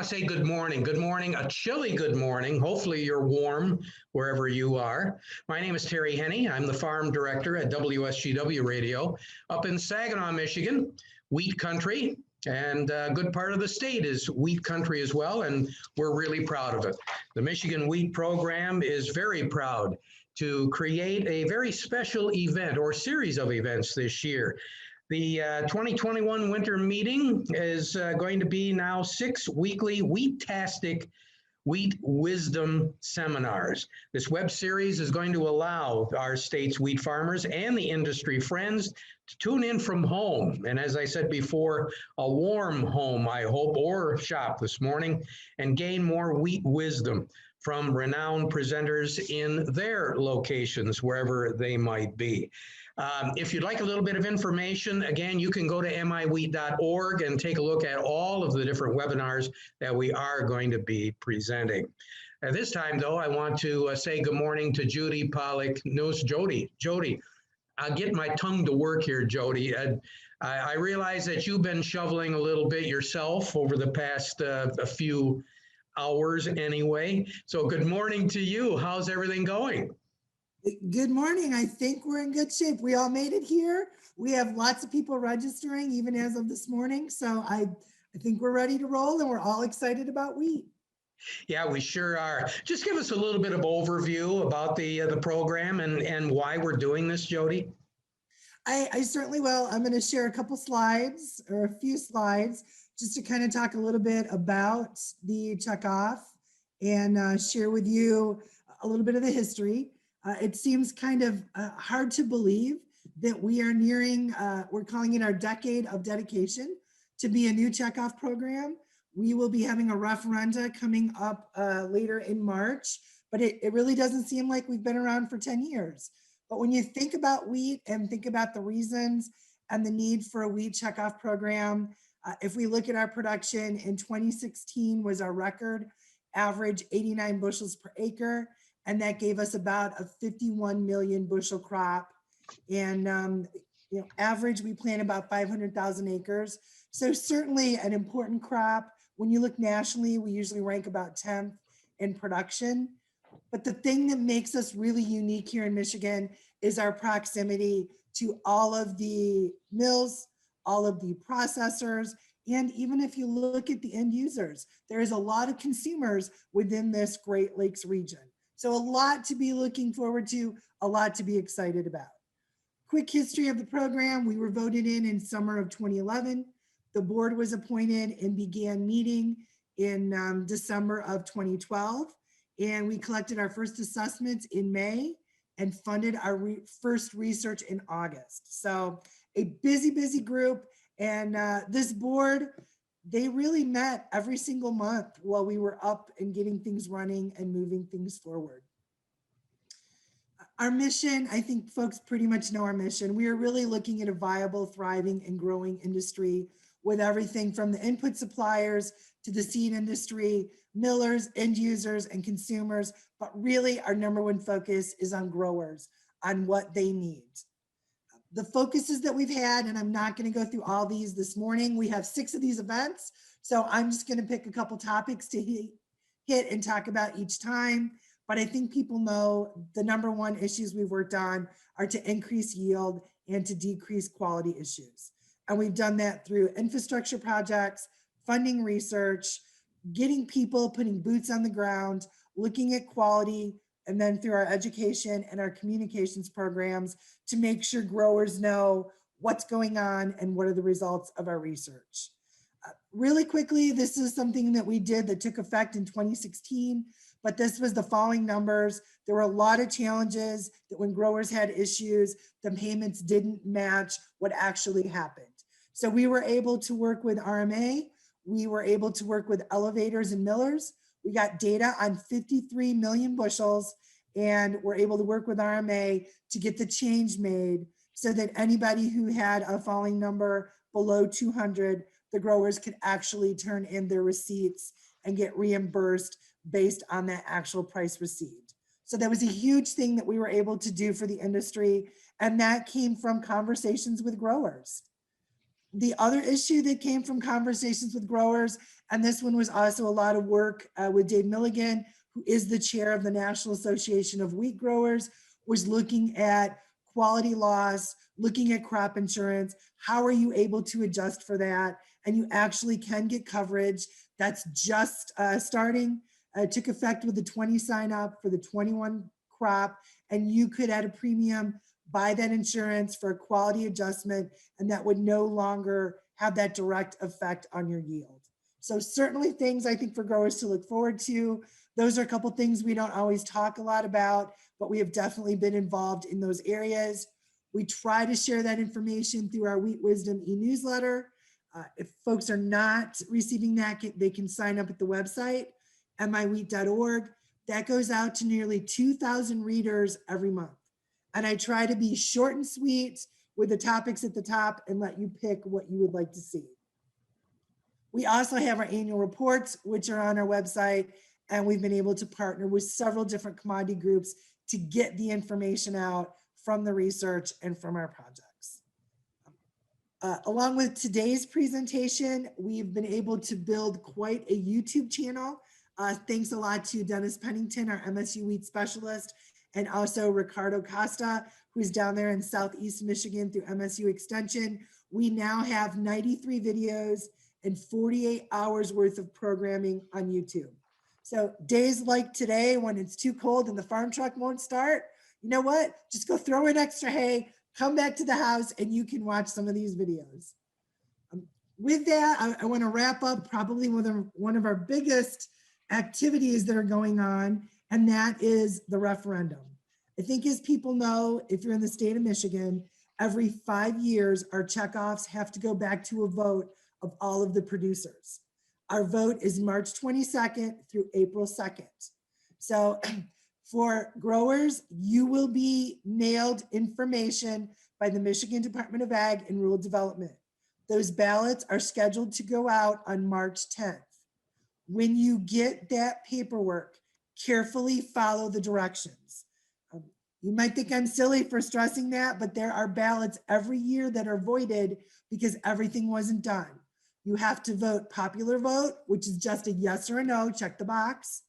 want to say good morning. Good morning, a chilly good morning. Hopefully you're warm wherever you are. My name is Terry Henney. I'm the farm director at WSGW Radio up in Saginaw, Michigan, wheat country. And a good part of the state is wheat country as well, and we're really proud of it. The Michigan Wheat Program is very proud to create a very special event or series of events this year. The 2021 winter meeting is going to be now 6 weekly Wheat-tastic Wheat Wisdom Seminars. This web series is going to allow our state's wheat farmers and the industry friends to tune in from home. And as I said before, a warm home, I hope, or shop this morning, and gain more wheat wisdom from renowned presenters in their locations, wherever they might be. If you'd like a little bit of information, again, you can go to miwheat.org and take a look at all of the different webinars that we are going to be presenting. At this time, though, I want to say good morning to Jody Pollok-Newsom. Jody, I'll get my tongue to work here, Jody. I realize that you've been shoveling a little bit yourself over the past a few hours anyway. So good morning to you. How's everything going? Good morning. I think we're in good shape. We all made it here. We have lots of people registering even as of this morning. So I think we're ready to roll and we're all excited about wheat. Yeah, we sure are. Just give us a little bit of overview about the program and why we're doing this, Jody. I certainly will. I'm going to share a couple slides or a few slides just to kind of talk a little bit about the checkoff and share with you a little bit of the history. It seems kind of hard to believe that we are nearing, we're calling it our decade of dedication to be a new checkoff program. We will be having a referenda coming up later in March, but it really doesn't seem like we've been around for 10 years. But when you think about wheat and think about the reasons and the need for a wheat checkoff program, if we look at our production in 2016 was our record average 89 bushels per acre. And that gave us about a 51 million bushel crop. And average, we plant about 500,000 acres. So certainly an important crop. When you look nationally, we usually rank about 10th in production. But the thing that makes us really unique here in Michigan is our proximity to all of the mills, all of the processors, and even if you look at the end users, there is a lot of consumers within this Great Lakes region. So a lot to be looking forward to, a lot to be excited about. Quick history of the program. We were voted in summer of 2011. The board was appointed and began meeting in December of 2012. And we collected our first assessments in May and funded our first research in August. So a busy group. And this board, they really met every single month while we were up and getting things running and moving things forward. Our mission, I think folks pretty much know our mission. We are really looking at a viable, thriving, and growing industry with everything from the input suppliers to the seed industry, millers, end users, and consumers. But really our number one focus is on growers, on what they need. The focuses that we've had, and I'm not going to go through all these this morning. We have 6 of these events. So I'm just going to pick a couple topics to hit and talk about each time. But I think people know the number one issues we've worked on are to increase yield and to decrease quality issues. And we've done that through infrastructure projects, funding research, getting people, putting boots on the ground, looking at quality, and then through our education and our communications programs to make sure growers know what's going on and what are the results of our research. Really quickly, this is something that we did that took effect in 2016, but this was the following numbers. There were a lot of challenges that when growers had issues, the payments didn't match what actually happened. So we were able to work with RMA. We were able to work with elevators and millers. We got data on 53 million bushels, and we're able to work with RMA to get the change made so that anybody who had a falling number below 200, the growers could actually turn in their receipts and get reimbursed based on that actual price received. So that was a huge thing that we were able to do for the industry, and that came from conversations with growers. The other issue that came from conversations with growers, and this one was also a lot of work with Dave Milligan, who is the chair of the National Association of Wheat Growers, was looking at quality loss, looking at crop insurance. How are you able to adjust for that? And you actually can get coverage. That's just starting. It took effect with the 20 sign up for the 21 crop, and you could at a premium buy that insurance for a quality adjustment, and that would no longer have that direct effect on your yield. So certainly things I think for growers to look forward to. Those are a couple things we don't always talk a lot about, but we have definitely been involved in those areas. We try to share that information through our Wheat Wisdom e-newsletter. If folks are not receiving that, they can sign up at the website, miwheat.org. That goes out to nearly 2,000 readers every month. And I try to be short and sweet with the topics at the top and let you pick what you would like to see. We also have our annual reports, which are on our website, and we've been able to partner with several different commodity groups to get the information out from the research and from our projects. Along with today's presentation, we've been able to build quite a YouTube channel. Thanks a lot to Dennis Pennington, our MSU Wheat specialist, and also Ricardo Costa, who's down there in Southeast Michigan through MSU Extension. We now have 93 videos and 48 hours worth of programming on YouTube. So days like today, when it's too cold and the farm truck won't start, you know what? Just go throw in extra hay, come back to the house, and you can watch some of these videos. With that, I want to wrap up probably with one of our biggest activities that are going on, and that is the referendum. I think as people know, if you're in the state of Michigan, every 5 years, our checkoffs have to go back to a vote of all of the producers. Our vote is March 22nd through April 2nd. So for growers, you will be mailed information by the Michigan Department of Ag and Rural Development. Those ballots are scheduled to go out on March 10th. When you get that paperwork, carefully follow the directions. You might think I'm silly for stressing that, but there are ballots every year that are voided because everything wasn't done. You have to vote popular vote, which is just a yes or a no, check the box.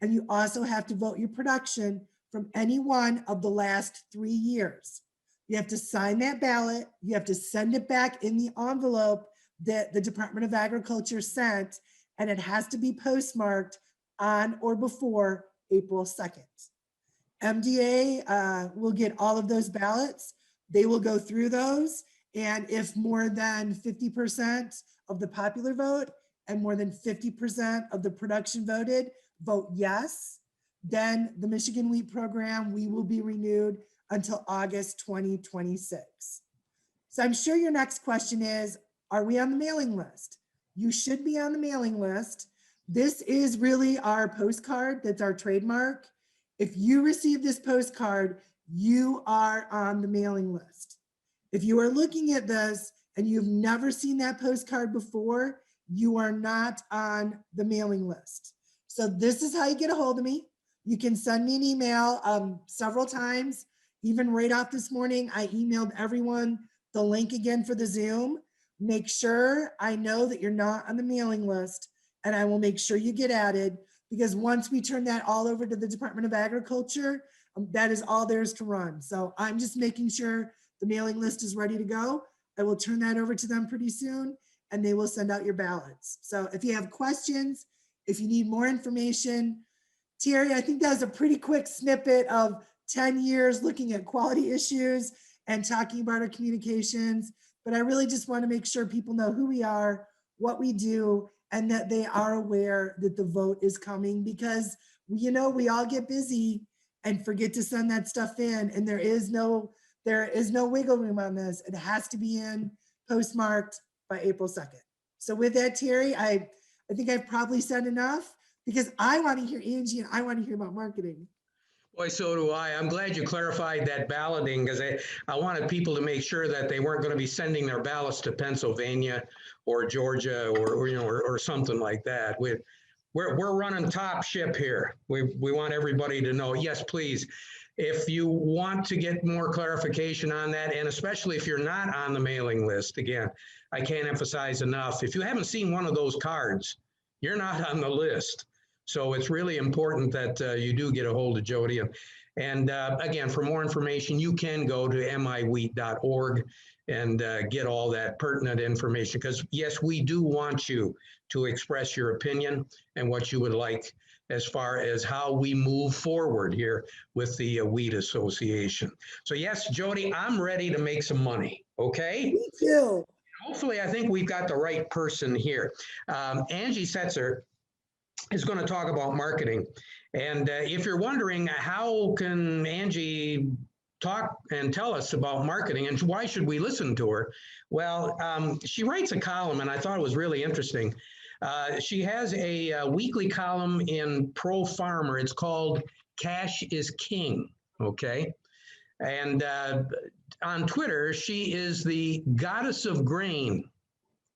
And you also have to vote your production from any one of the last 3 years. You have to sign that ballot. You have to send it back in the envelope that the Department of Agriculture sent, and it has to be postmarked on or before April 2nd. MDA will get all of those ballots. They will go through those. And if more than 50% of the popular vote and more than 50% of the production voted vote yes, then the Michigan Wheat Program, we will be renewed until August 2026. So I'm sure your next question is, are we on the mailing list? You should be on the mailing list. This is really our postcard. That's our trademark. If you receive this postcard, you are on the mailing list. If you are looking at this and you've never seen that postcard before, you are not on the mailing list. So this is how you get a hold of me. You can send me an email several times. Even right off this morning, I emailed everyone the link again for the Zoom. Make sure I know that you're not on the mailing list, and I will make sure you get added, because once we turn that all over to the Department of Agriculture, that is all there is to run. So I'm just making sure the mailing list is ready to go. I will turn that over to them pretty soon, and they will send out your ballots. So if you have questions, if you need more information, Terry, I think that was a pretty quick snippet of 10 years looking at quality issues and talking about our communications. But I really just want to make sure people know who we are, what we do, and that they are aware that the vote is coming, because you know, we all get busy and forget to send that stuff in, and there is no wiggle room on this. It has to be in postmarked by April 2nd. So with that, Terry, I think I've probably said enough, because I want to hear Angie and I want to hear about marketing. Boy, so do I. I'm glad you clarified that balloting, because I wanted people to make sure that they weren't going to be sending their ballots to Pennsylvania or Georgia or something like that. We're running top ship here. We want everybody to know, yes, please If you want to get more clarification on that, and especially if you're not on the mailing list, again, I can't emphasize enough, if you haven't seen one of those cards, you're not on the list. So it's really important that you do get a hold of Jody. And again, for more information, you can go to miwheat.org and get all that pertinent information. Because yes, we do want you to express your opinion and what you would like as far as how we move forward here with the Wheat Association. So yes, Jody, I'm ready to make some money, okay? Me too. Hopefully, I think we've got the right person here. Angie Setzer is going to talk about marketing. And if you're wondering how can Angie talk and tell us about marketing and why should we listen to her? Well, she writes a column and I thought it was really interesting. She has a weekly column in Pro Farmer. It's called Cash is King, okay? And on Twitter, she is the goddess of grain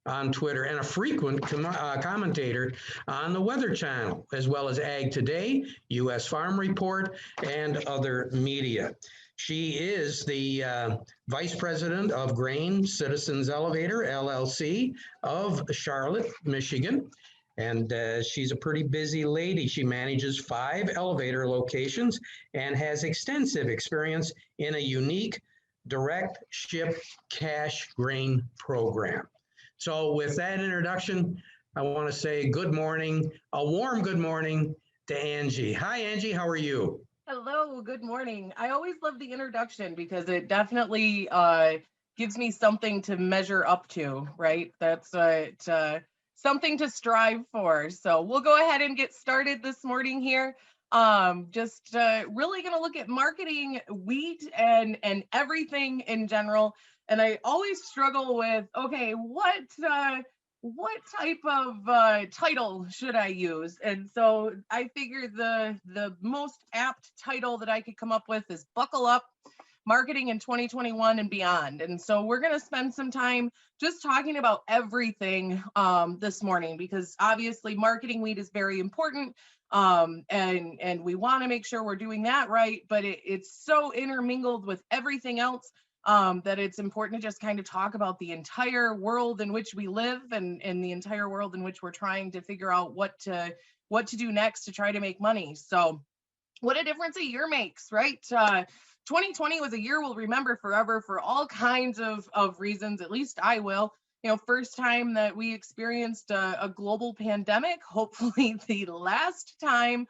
on Twitter and a frequent commentator on the Weather Channel, as well as Ag Today, U.S. Farm Report, and other media. She is the Vice President of Grain Citizens Elevator, LLC, of Charlotte, Michigan. And she's a pretty busy lady. She manages 5 elevator locations and has extensive experience in a unique direct ship cash grain program. So with that introduction, I want to say good morning, a warm good morning to Angie. Hi, Angie. How are you? Hello, good morning. I always love the introduction because it definitely gives me something to measure up to, right? That's something to strive for. So we'll go ahead and get started this morning here. Just really going to look at marketing wheat and everything in general. And I always struggle with, okay, what type of title should I use? And so I figured the most apt title that I could come up with is Buckle Up, Marketing in 2021 and Beyond. And so we're going to spend some time just talking about everything this morning, because obviously marketing wheat is very important. And we want to make sure we're doing that right, but it's so intermingled with everything else that it's important to just kind of talk about the entire world in which we live and the entire world in which we're trying to figure out what to do next to try to make money. So what a difference a year makes, right? 2020 was a year we'll remember forever for all kinds of reasons. At least I will. You know, first time that we experienced a global pandemic, hopefully the last time.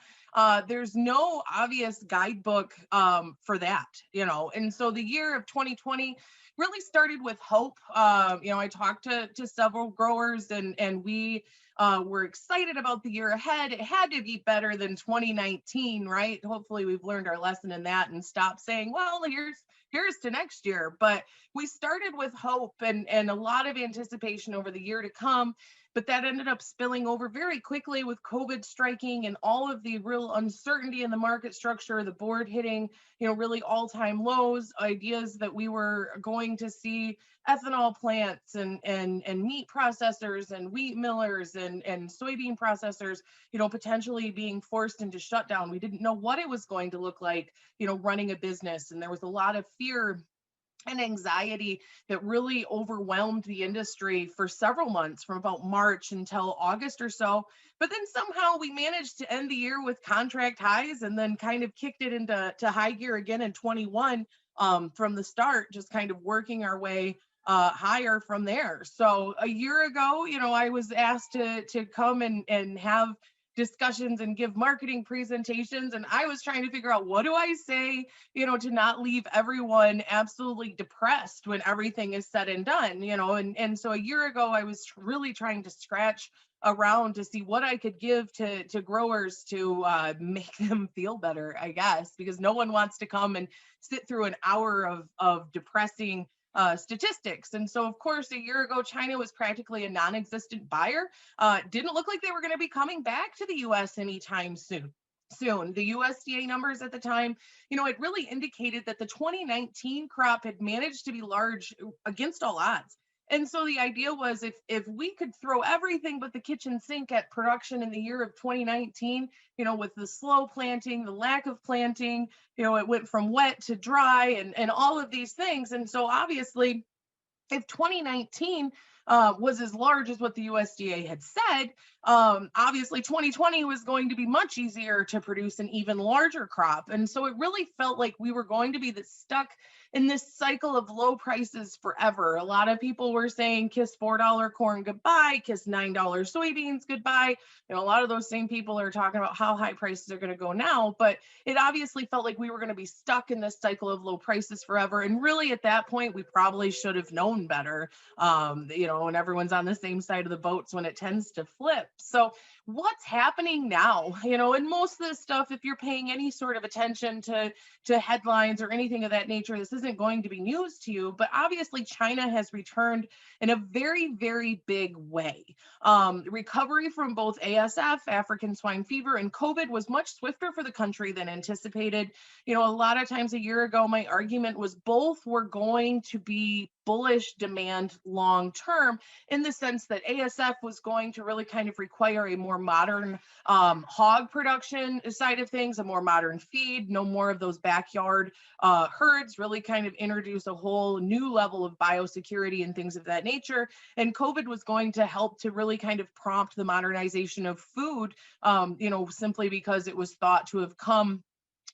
There's no obvious guidebook for that, you know, and so the year of 2020 really started with hope. You know, I talked to several growers and we were excited about the year ahead. It had to be better than 2019, right? Hopefully we've learned our lesson in that and stopped saying, well, here's to next year. But we started with hope and a lot of anticipation over the year to come. But that ended up spilling over very quickly with COVID striking and all of the real uncertainty in the market structure, the board hitting, you know, really all-time lows, ideas that we were going to see ethanol plants and meat processors and wheat millers and soybean processors, you know, potentially being forced into shutdown. We didn't know what it was going to look like, you know, running a business. And there was a lot of fear and anxiety that really overwhelmed the industry for several months, from about March until August or so. But then somehow we managed to end the year with contract highs and then kind of kicked it into high gear again in 21 from the start, just kind of working our way higher from there. So a year ago, you know, I was asked to come and have discussions and give marketing presentations, and I was trying to figure out, what do I say, you know, to not leave everyone absolutely depressed when everything is said and done, you know. And so a year ago I was really trying to scratch around to see what I could give to growers to make them feel better, I guess, because no one wants to come and sit through an hour of depressing statistics. And so, of course, a year ago, China was practically a non-existent buyer. Didn't look like they were going to be coming back to the U.S. anytime soon. The USDA numbers at the time, you know, it really indicated that the 2019 crop had managed to be large against all odds. And so the idea was if we could throw everything but the kitchen sink at production in the year of 2019, with the slow planting, the lack of planting, it went from wet to dry and all of these things. And so obviously, if 2019 was as large as what the USDA had said, obviously 2020 was going to be much easier to produce an even larger crop. And so it really felt like we were going to be stuck in this cycle of low prices forever. A lot of people were saying kiss $4 corn goodbye, kiss $9 soybeans goodbye. A lot of those same people are talking about how high prices are going to go now, but it obviously felt like we were going to be stuck in this cycle of low prices forever. And really at that point, we probably should have known better, when everyone's on the same side of the boats when it tends to flip. So what's happening now? And most of this stuff, if you're paying any sort of attention to headlines or anything of that nature, this isn't going to be news to you, but obviously China has returned in a very, very big way. Recovery from both ASF, African swine fever, and COVID was much swifter for the country than anticipated. A lot of times a year ago, my argument was both were going to be bullish demand long term, in the sense that ASF was going to really kind of require a more modern hog production side of things, a more modern feed, no more of those backyard herds, really kind of introduce a whole new level of biosecurity and things of that nature. And COVID was going to help to really kind of prompt the modernization of food, simply because it was thought to have come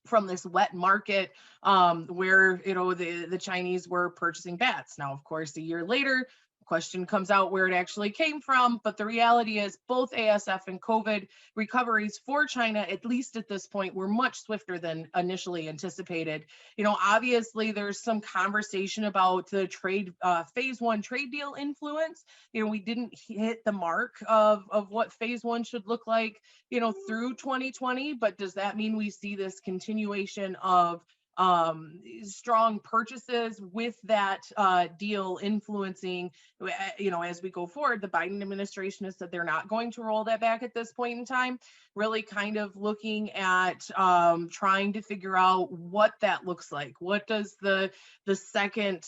from this wet market where the Chinese were purchasing bats. Now, of course, a year later, question comes out where it actually came from, but the reality is both ASF and COVID recoveries for China, at least at this point, were much swifter than initially anticipated. Obviously there's some conversation about the trade phase one trade deal influence. We didn't hit the mark of what phase one should look like, through 2020, but does that mean we see this continuation of strong purchases with that deal influencing, as we go forward? The Biden administration has said they're not going to roll that back at this point in time, really kind of looking at trying to figure out what that looks like. What does the second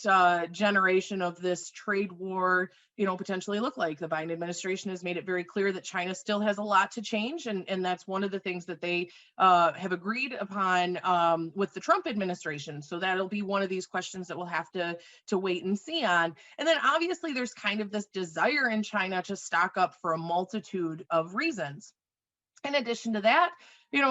generation of this trade war, potentially look like? The Biden administration has made it very clear that China still has a lot to change, and that's one of the things that they have agreed upon with the Trump administration. So that'll be one of these questions that we'll have to wait and see on. And then obviously there's kind of this desire in China to stock up for a multitude of reasons. In addition to that,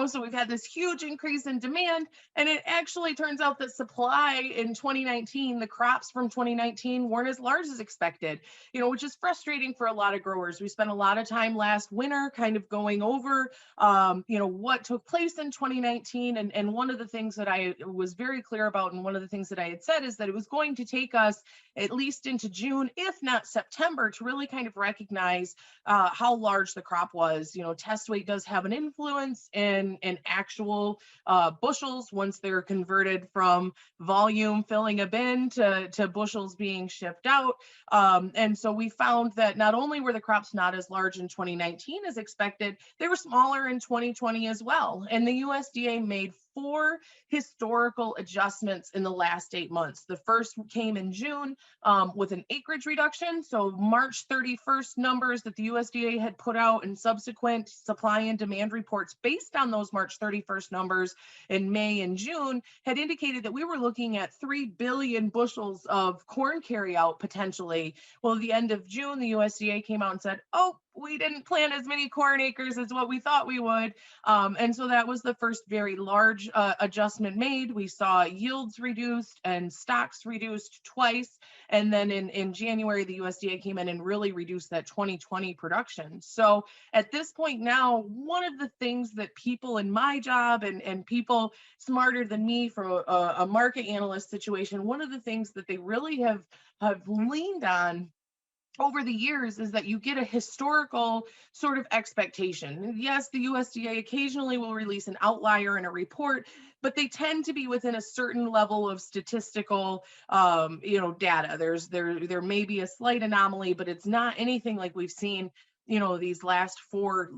so we've had this huge increase in demand, and it actually turns out that supply in 2019, the crops from 2019 weren't as large as expected, which is frustrating for a lot of growers. We spent a lot of time last winter kind of going over, what took place in 2019. And one of the things that I was very clear about, and one of the things that I had said, is that it was going to take us at least into June, if not September, to really kind of recognize how large the crop was. Test weight does have an influence in actual bushels once they're converted from volume filling a bin to bushels being shipped out. And so we found that not only were the crops not as large in 2019 as expected, they were smaller in 2020 as well. And the USDA made 4 historical adjustments in the last 8 months. The first came in June with an acreage reduction. So March 31st numbers that the USDA had put out and subsequent supply and demand reports based on those March 31st numbers in May and June had indicated that we were looking at 3 billion bushels of corn carryout potentially. Well, at the end of June, the USDA came out and said, oh, we didn't plant as many corn acres as what we thought we would. And so that was the first very large adjustment made. We saw yields reduced and stocks reduced twice. And then in January, the USDA came in and really reduced that 2020 production. So at this point now, one of the things that people in my job and people smarter than me from a market analyst situation, one of the things that they really have leaned on over the years is that you get a historical sort of expectation. Yes, the USDA occasionally will release an outlier in a report, but they tend to be within a certain level of statistical, data. There may be a slight anomaly, but it's not anything like we've seen these last 4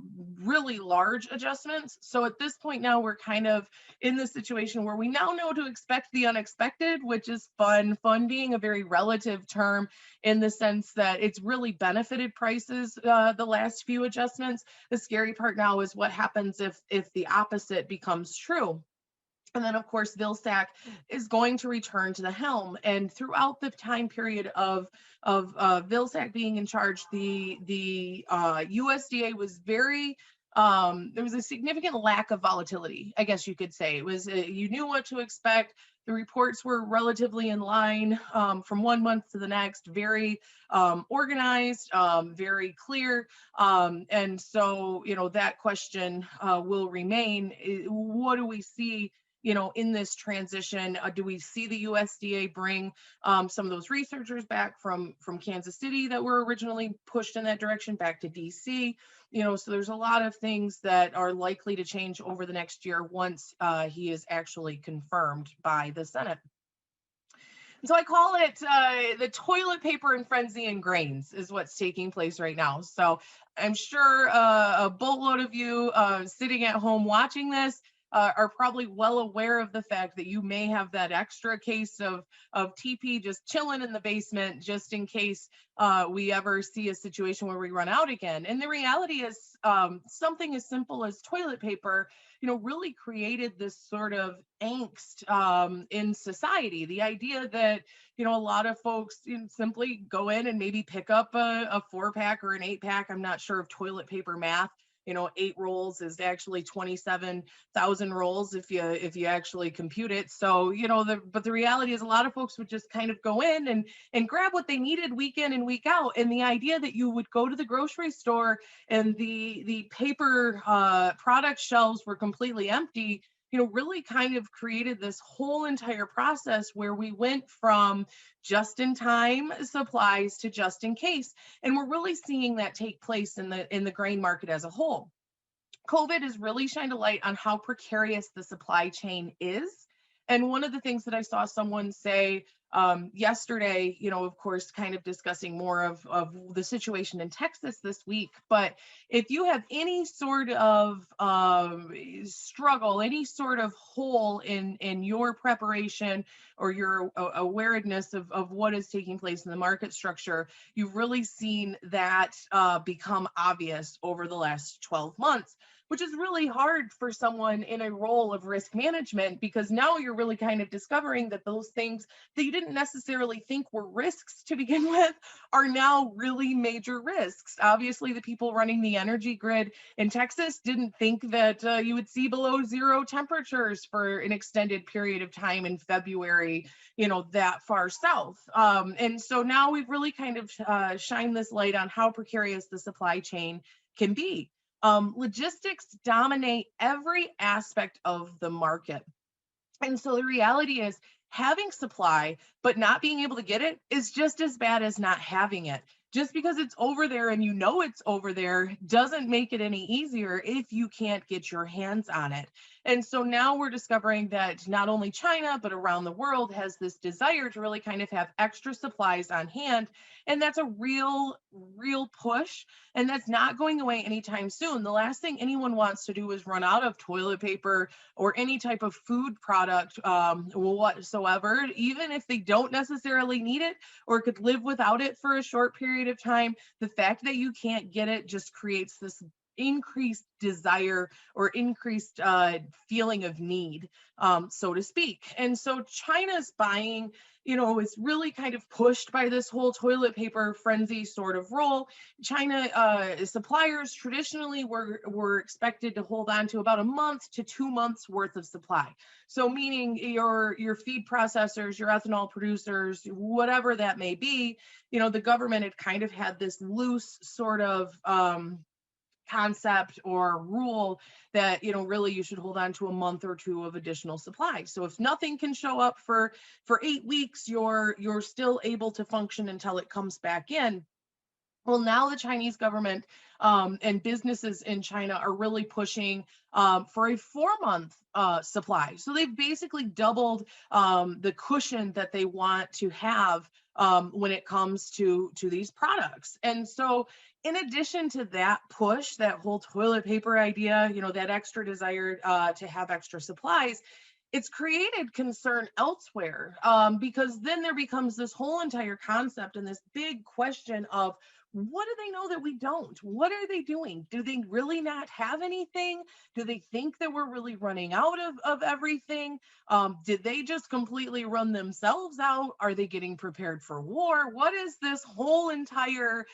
really large adjustments. So at this point now, we're kind of in this situation where we now know to expect the unexpected, which is fun being a very relative term in the sense that it's really benefited prices the last few adjustments. The scary part now is what happens if the opposite becomes true. And then, of course, Vilsack is going to return to the helm. And throughout the time period of Vilsack being in charge, the USDA was very there was a significant lack of volatility, I guess you could say. It was you knew what to expect. The reports were relatively in line from one month to the next, very organized, very clear. And so, that question will remain. What do we see in this transition? Do we see the USDA bring some of those researchers back from Kansas City that were originally pushed in that direction back to DC? So there's a lot of things that are likely to change over the next year once he is actually confirmed by the Senate. And so I call it the toilet paper and frenzy and grains is what's taking place right now. So I'm sure a boatload of you sitting at home watching this are probably well aware of the fact that you may have that extra case of TP just chilling in the basement just in case we ever see a situation where we run out again. And the reality is something as simple as toilet paper, really created this sort of angst in society. The idea that, a lot of folks simply go in and maybe pick up a 4-pack or an 8-pack. I'm not sure of toilet paper math. 8 rolls is actually 27,000 rolls if you actually compute it. So, but the reality is a lot of folks would just kind of go in and grab what they needed week in and week out. And the idea that you would go to the grocery store and the paper product shelves were completely empty, really kind of created this whole entire process where we went from just-in-time supplies to just-in-case. And we're really seeing that take place in the grain market as a whole. COVID has really shined a light on how precarious the supply chain is. And one of the things that I saw someone say yesterday, of course, kind of discussing more of the situation in Texas this week. But if you have any sort of struggle, any sort of hole in your preparation or your awareness of what is taking place in the market structure, you've really seen that become obvious over the last 12 months. Which is really hard for someone in a role of risk management, because now you're really kind of discovering that those things that you didn't necessarily think were risks to begin with are now really major risks. Obviously, the people running the energy grid in Texas didn't think that you would see below 0 temperatures for an extended period of time in February, that far south. And so now we've really kind of shined this light on how precarious the supply chain can be. Logistics dominate every aspect of the market. And so the reality is having supply, but not being able to get it is just as bad as not having it. Just because it's over there and it's over there doesn't make it any easier if you can't get your hands on it. And so now we're discovering that not only China, but around the world has this desire to really kind of have extra supplies on hand. And that's a real push. And that's not going away anytime soon. The last thing anyone wants to do is run out of toilet paper or any type of food product whatsoever, even if they don't necessarily need it or could live without it for a short period of time. The fact that you can't get it just creates this increased desire or increased feeling of need, so to speak. And so China's buying, is really kind of pushed by this whole toilet paper frenzy sort of role. China suppliers traditionally were expected to hold on to about a month to 2 months worth of supply. So meaning your feed processors, your ethanol producers, whatever that may be, the government had kind of had this loose sort of concept or rule that really you should hold on to a month or 2 of additional supply. So if nothing can show up for 8 weeks, you're still able to function until it comes back in. Well, now the Chinese government and businesses in China are really pushing for a 4-month supply. So they've basically doubled the cushion that they want to have when it comes to these products. And so in addition to that push, that whole toilet paper idea, that extra desire to have extra supplies, it's created concern elsewhere, because then there becomes this whole entire concept and this big question of, what do they know that we don't? What are they doing? Do they really not have anything? Do they think that we're really running out of everything? Did they just completely run themselves out? Are they getting prepared for war? What is this whole entire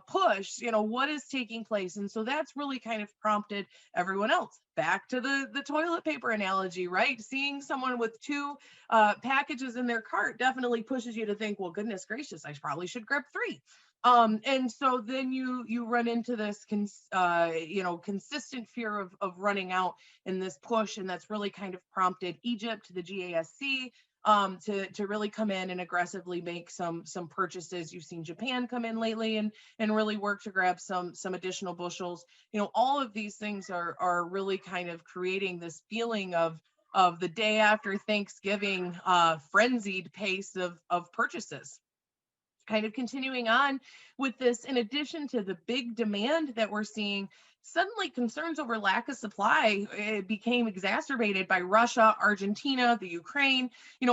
push? What is taking place? And so that's really kind of prompted everyone else. Back to the toilet paper analogy, right? Seeing someone with two packages in their cart definitely pushes you to think, well, goodness gracious, I probably should grab 3. And so then you run into this consistent fear of running out in this push, and that's really kind of prompted Egypt, the GASC, to really come in and aggressively make some purchases. You've seen Japan come in lately and really work to grab some additional bushels. All of these things are really kind of creating this feeling of the day after Thanksgiving frenzied pace of purchases. Kind of continuing on with this, in addition to the big demand that we're seeing, suddenly concerns over lack of supply became exacerbated by Russia, Argentina, the Ukraine,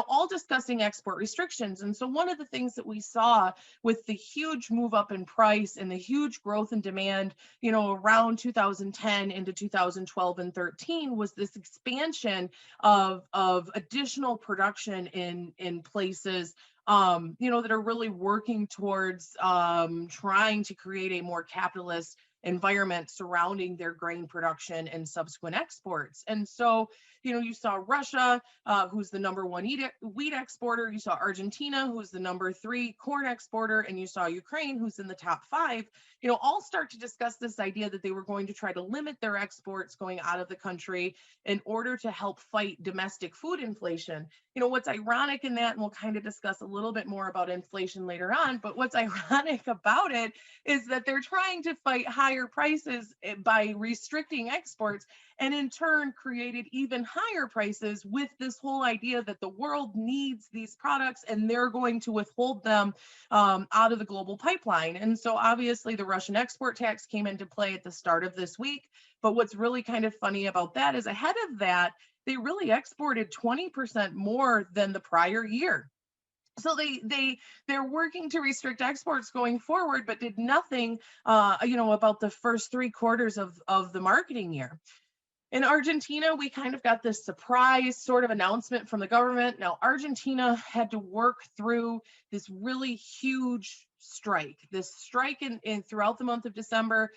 all discussing export restrictions. And so one of the things that we saw with the huge move up in price and the huge growth in demand, around 2010 into 2012 and 13 was this expansion of additional production in places that are really working towards trying to create a more capitalist environment surrounding their grain production and subsequent exports. And so, you saw Russia, who's the #1 wheat exporter. You saw Argentina, who's the #3 corn exporter, and you saw Ukraine, who's in the top 5, all start to discuss this idea that they were going to try to limit their exports going out of the country in order to help fight domestic food inflation. What's ironic in that, and we'll kind of discuss a little bit more about inflation later on, but what's ironic about it is that they're trying to fight higher prices by restricting exports, and in turn created even higher prices with this whole idea that the world needs these products and they're going to withhold them out of the global pipeline. And so obviously the Russian export tax came into play at the start of this week. But what's really kind of funny about that is ahead of that, they really exported 20% more than the prior year. So they're working to restrict exports going forward, but did nothing, about the first 3 quarters of the marketing year. In Argentina, we kind of got this surprise sort of announcement from the government. Now, Argentina had to work through this really huge strike. This strike in throughout the month of December,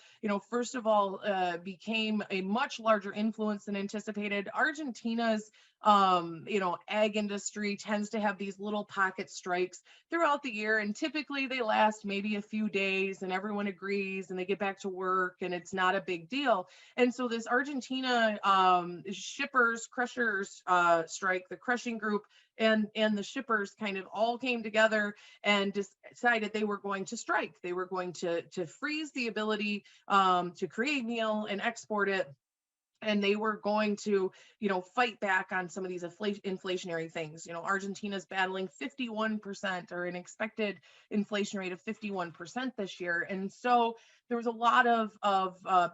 first of all, became a much larger influence than anticipated. Argentina's ag industry tends to have these little pocket strikes throughout the year, and typically they last maybe a few days and everyone agrees and they get back to work and it's not a big deal. And so this Argentina crushers strike, the crushing group and the shippers kind of all came together and decided they were going to strike. They were going to freeze the ability to create meal and export it. And they were going to, fight back on some of these inflationary things. Argentina's battling 51% or an expected inflation rate of 51% this year. And so there was a lot of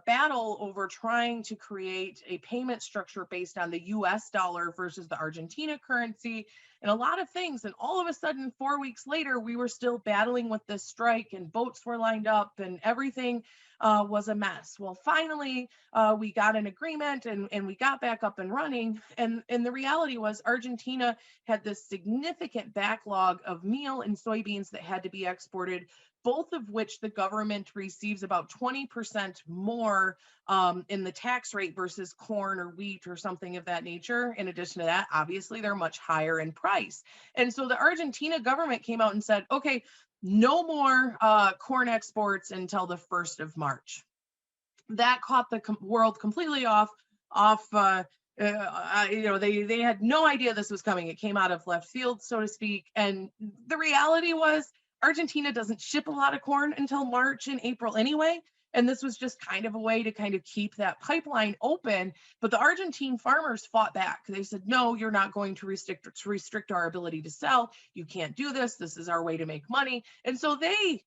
battle over trying to create a payment structure based on the US dollar versus the Argentina currency and a lot of things. And all of a sudden, 4 weeks later, we were still battling with this strike and boats were lined up and everything was a mess. Well, finally, we got an agreement and we got back up and running. And the reality was Argentina had this significant backlog of meal and soybeans that had to be exported, both of which the government receives about 20% more in the tax rate versus corn or wheat or something of that nature. In addition to that, obviously, they're much higher in price. And so the Argentina government came out and said, okay, no more corn exports until the 1st of March. That caught the world completely off. They had no idea this was coming. It came out of left field, so to speak. And the reality was Argentina doesn't ship a lot of corn until March and April anyway. And this was just kind of a way to kind of keep that pipeline open. But the Argentine farmers fought back. They said, no, you're not going to restrict our ability to sell. You can't do this. This is our way to make money. And so they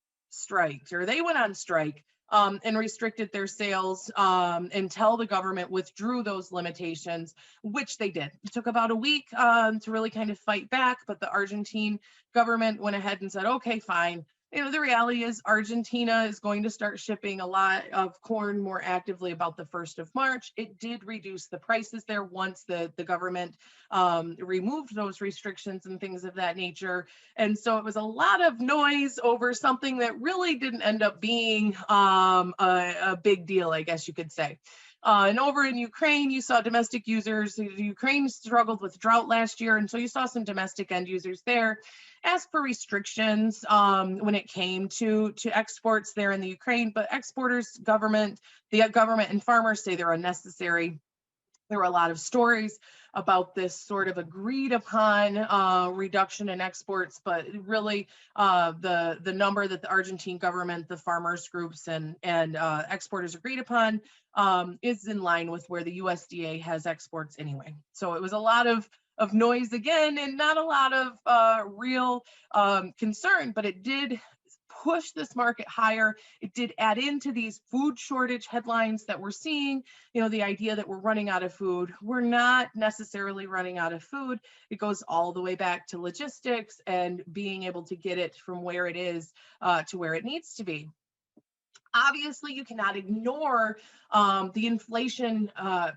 went on strike and restricted their sales until the government withdrew those limitations, which they did. It took about a week to really kind of fight back, but the Argentine government went ahead and said, okay, fine. The reality is Argentina is going to start shipping a lot of corn more actively about the 1st of March. It did reduce the prices there once the government removed those restrictions and things of that nature. And so it was a lot of noise over something that really didn't end up being a big deal, I guess you could say. And over in Ukraine, you saw domestic users. Ukraine struggled with drought last year, and so you saw some domestic end users there ask for restrictions when it came to exports there in the Ukraine. But the government and farmers say they're unnecessary. There were a lot of stories about this sort of agreed upon reduction in exports, but really the number that the Argentine government, the farmers groups, and exporters agreed upon is in line with where the USDA has exports anyway. So it was a lot of noise again, and not a lot of real concern, but it did push this market higher. It did add into these food shortage headlines that we're seeing, the idea that we're running out of food. We're not necessarily running out of food. It goes all the way back to logistics and being able to get it from where it is to where it needs to be. Obviously, you cannot ignore the inflation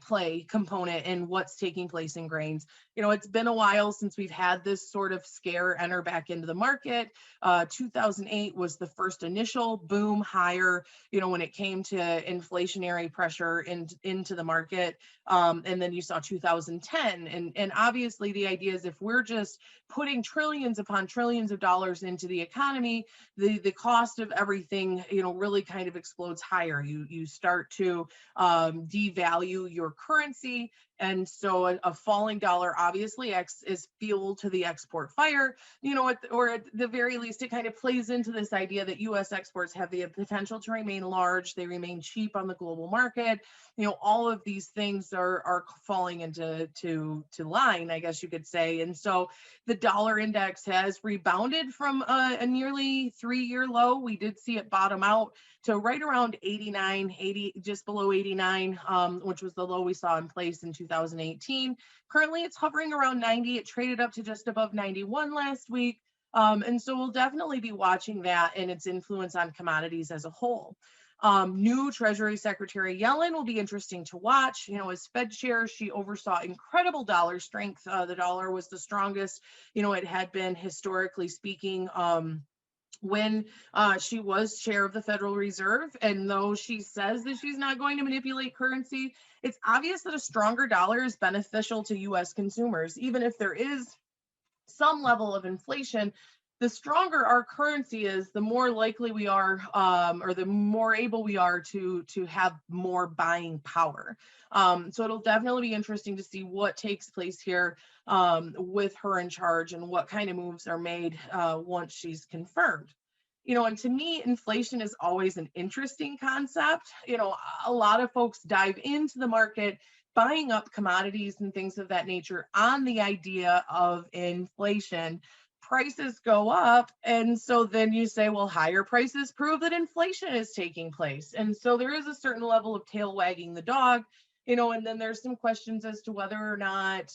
play component and what's taking place in grains. It's been a while since we've had this sort of scare enter back into the market. 2008 was the first initial boom higher, when it came to inflationary pressure into the market. And then you saw 2010. And obviously, the idea is if we're just putting trillions upon trillions of dollars into the economy, the cost of everything, really kind of explodes higher. You start to devalue your currency. And so a falling dollar obviously is fuel to the export fire, or at the very least, it kind of plays into this idea that U.S. exports have the potential to remain large. They remain cheap on the global market. All of these things are falling into line, I guess you could say. And so the dollar index has rebounded from a nearly 3-year low. We did see it bottom out to right around 80, just below 89, which was the low we saw in place in 2018. Currently, it's hovering around 90. It traded up to just above 91 last week. And so we'll definitely be watching that and its influence on commodities as a whole. New Treasury Secretary Yellen will be interesting to watch. As Fed chair, she oversaw incredible dollar strength. The dollar was the strongest, it had been historically speaking. When she was chair of the Federal Reserve. And though she says that she's not going to manipulate currency, it's obvious that a stronger dollar is beneficial to U.S. consumers. Even if there is some level of inflation, the stronger our currency is, the more likely we are, or the more able we are to have more buying power. So it'll definitely be interesting to see what takes place here with her in charge and what kind of moves are made once she's confirmed. And to me, inflation is always an interesting concept. A lot of folks dive into the market buying up commodities and things of that nature on the idea of inflation. Prices go up, and so then you say, well, higher prices prove that inflation is taking place. And so there is a certain level of tail wagging the dog, and then there's some questions as to whether or not,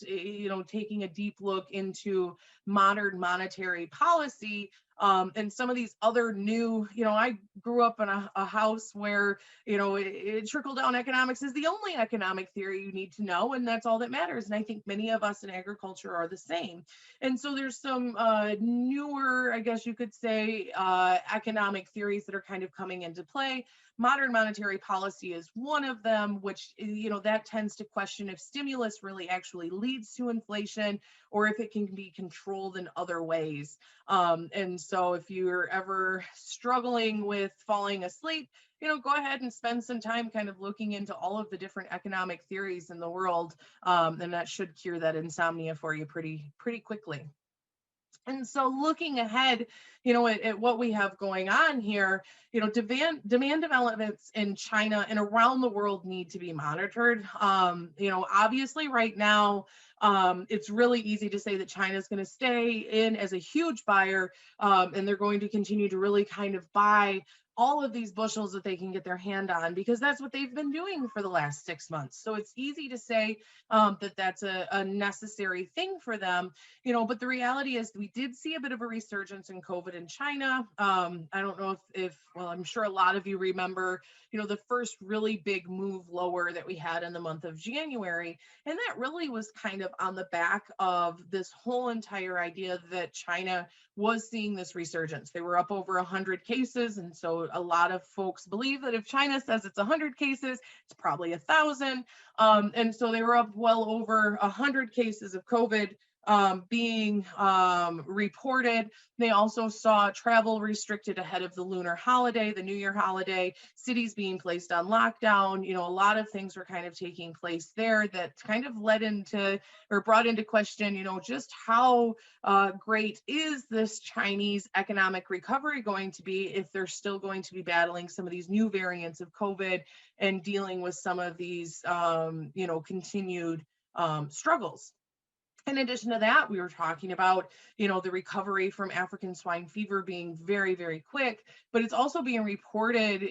taking a deep look into modern monetary policy and some of these other new, I grew up in a house where, trickle-down economics is the only economic theory you need to know, and that's all that matters. And I think many of us in agriculture are the same. And so there's some newer, I guess you could say, economic theories that are kind of coming into play. Modern monetary policy is one of them, which, that tends to question if stimulus really actually leads to inflation or if it can be controlled in other ways. And so if you're ever struggling with falling asleep, go ahead and spend some time kind of looking into all of the different economic theories in the world. And that should cure that insomnia for you pretty quickly. And so looking ahead, at what we have going on here, demand developments in China and around the world need to be monitored. Obviously right now, it's really easy to say that China is going to stay in as a huge buyer, and they're going to continue to really kind of buy all of these bushels that they can get their hand on, because that's what they've been doing for the last 6 months. So it's easy to say that that's a necessary thing for them, but the reality is we did see a bit of a resurgence in COVID in China. I don't know well, I'm sure a lot of you remember, the first really big move lower that we had in the month of January. And that really was kind of on the back of this whole entire idea that China was seeing this resurgence. They were up over 100 cases. And so a lot of folks believe that if China says it's 100 cases, it's probably 1,000. And so they were up well over 100 cases of COVID being reported. They also saw travel restricted ahead of the lunar holiday, the New Year holiday, cities being placed on lockdown. A lot of things were kind of taking place there that kind of led into or brought into question, just how great is this Chinese economic recovery going to be if they're still going to be battling some of these new variants of COVID and dealing with some of these, continued struggles. In addition to that, we were talking about, the recovery from African swine fever being very, very quick, but it's also being reported,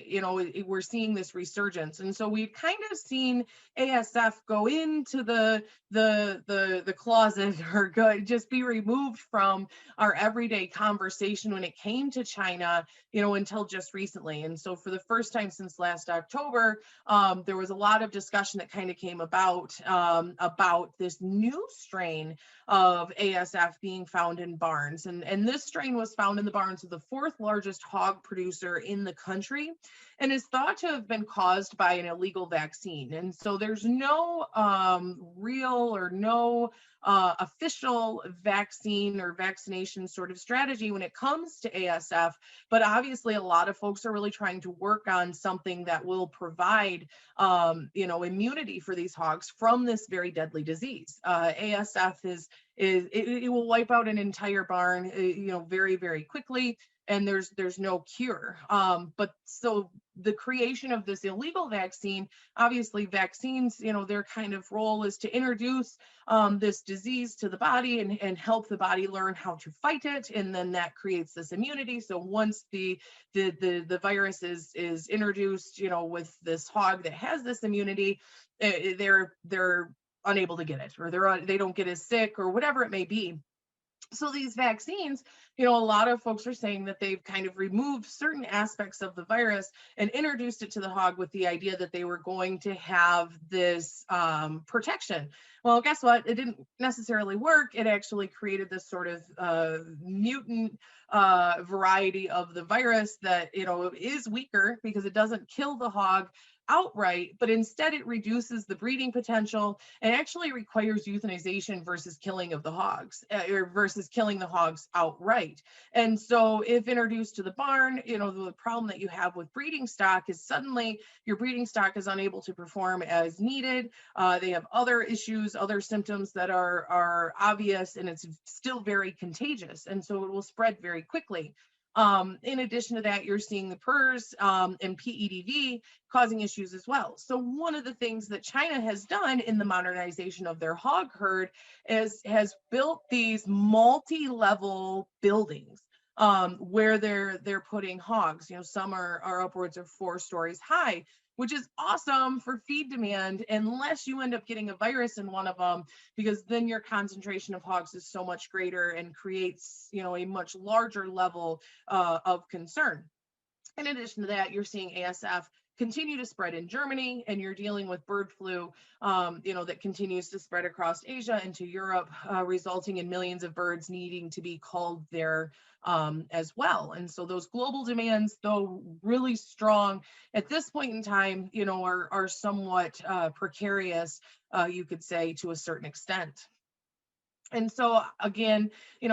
we're seeing this resurgence. And so we've kind of seen ASF go into the closet or just be removed from our everyday conversation when it came to China, until just recently. And so for the first time since last October, there was a lot of discussion that kind of came about this new strain of ASF being found in barns. And this strain was found in the barns of the fourth largest hog producer in the country and is thought to have been caused by an illegal vaccine. And so there's no real or no official vaccine or vaccination sort of strategy when it comes to ASF, but obviously a lot of folks are really trying to work on something that will provide immunity for these hogs from this very deadly disease. ASF it will wipe out an entire barn, very, very quickly, and there's no cure. But so the creation of this illegal vaccine, obviously vaccines, their kind of role is to introduce this disease to the body and help the body learn how to fight it, and then that creates this immunity. So once the virus is introduced, with this hog that has this immunity, they're unable to get it, or they don't get as sick or whatever it may be. So these vaccines, a lot of folks are saying that they've kind of removed certain aspects of the virus and introduced it to the hog with the idea that they were going to have this protection. Well, guess what? It didn't necessarily work. It actually created this sort of mutant variety of the virus that, is weaker because it doesn't kill the hog outright, but instead it reduces the breeding potential and actually requires euthanization versus killing of the hogs, or versus killing the hogs outright. And so if introduced to the barn, the problem that you have with breeding stock is suddenly your breeding stock is unable to perform as needed. They have other issues, other symptoms that are obvious, and it's still very contagious. And so it will spread very quickly. In addition to that, you're seeing the PRRS and PEDV causing issues as well. So one of the things that China has done in the modernization of their hog herd has built these multi-level buildings where they're putting hogs. Some are upwards of 4 stories high, which is awesome for feed demand, unless you end up getting a virus in one of them, because then your concentration of hogs is so much greater and creates, a much larger level of concern. In addition to that, you're seeing ASF continue to spread in Germany, and you're dealing with bird flu, that continues to spread across Asia into Europe, resulting in millions of birds needing to be culled there as well. And so those global demands, though really strong at this point in time, are somewhat precarious, you could say, to a certain extent. And so again,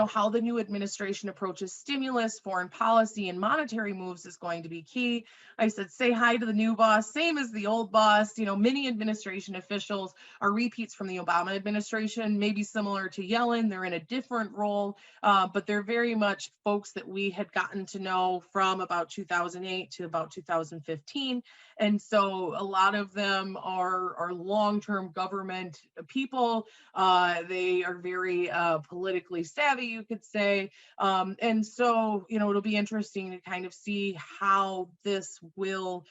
how the new administration approaches stimulus, foreign policy, and monetary moves is going to be key. I said, say hi to the new boss, same as the old boss. Many administration officials are repeats from the Obama administration, maybe similar to Yellen. They're in a different role, but they're very much folks that we had gotten to know from about 2008 to about 2015. And so a lot of them are long-term government people. They are very politically savvy, you could say. And so, it'll be interesting to kind of see how this will,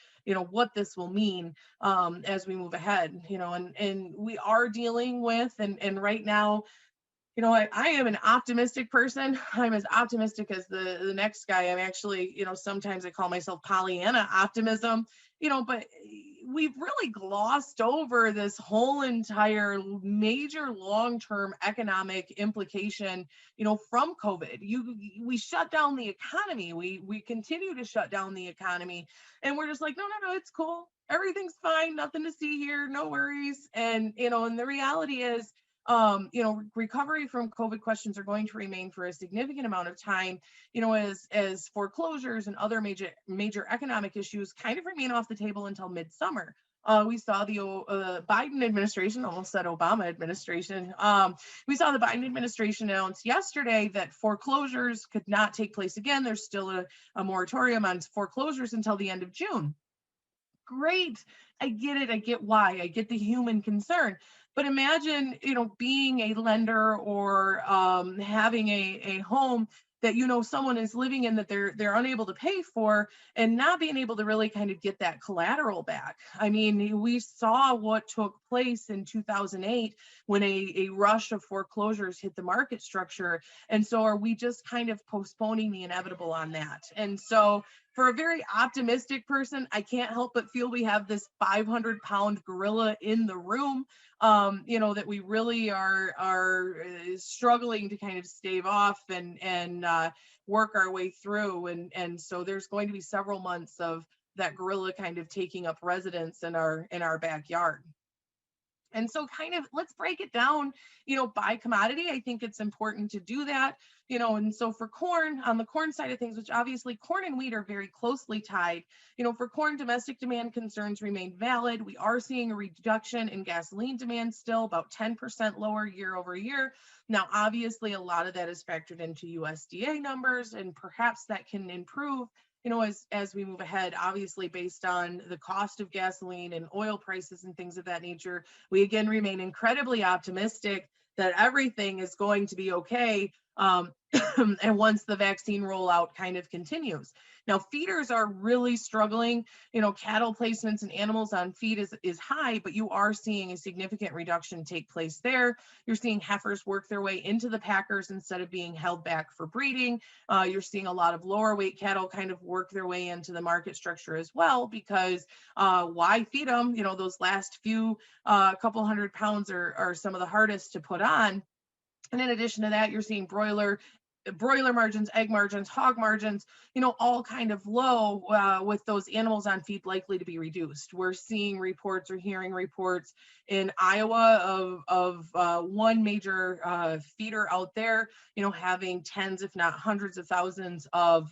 what this will mean as we move ahead, and we are dealing with, and right now, I am an optimistic person. I'm as optimistic as the next guy. I'm actually, sometimes I call myself Pollyanna optimism, but we've really glossed over this whole entire major long-term economic implication, from COVID. We shut down the economy. We continue to shut down the economy, and we're just like, no, it's cool. Everything's fine. Nothing to see here. No worries. And, and the reality is, recovery from COVID questions are going to remain for a significant amount of time, as foreclosures and other major economic issues kind of remain off the table until midsummer. We saw the Biden administration, almost said Obama administration. We saw the Biden administration announce yesterday that foreclosures could not take place again. There's still a moratorium on foreclosures until the end of June. Great. I get it. I get why. I get the human concern. But imagine, being a lender or having a home that, someone is living in that they're unable to pay for, and not being able to really kind of get that collateral back. I mean, we saw what took place in 2008 when a rush of foreclosures hit the market structure. And so are we just kind of postponing the inevitable on that? And so for a very optimistic person, I can't help but feel we have this 500-pound gorilla in the room, that we really are struggling to kind of stave off and work our way through. And so there's going to be several months of that gorilla kind of taking up residence in our backyard. And so kind of let's break it down, by commodity. I think it's important to do that, and so for corn, on the corn side of things, which obviously corn and wheat are very closely tied, for corn, domestic demand concerns remain valid. We are seeing a reduction in gasoline demand, still about 10% lower year over year. Now, obviously, a lot of that is factored into USDA numbers, and perhaps that can improve, as we move ahead, obviously based on the cost of gasoline and oil prices and things of that nature. We again remain incredibly optimistic that everything is going to be okay. And once the vaccine rollout kind of continues. Now, feeders are really struggling. Cattle placements and animals on feed is high, but you are seeing a significant reduction take place there. You're seeing heifers work their way into the packers instead of being held back for breeding. You're seeing a lot of lower weight cattle kind of work their way into the market structure as well, because why feed them? Those last few couple hundred pounds are some of the hardest to put on. And in addition to that, you're seeing broiler margins, egg margins, hog margins, all kind of low, with those animals on feed likely to be reduced. We're seeing reports or hearing reports in Iowa of one major feeder out there, having tens, if not hundreds of thousands of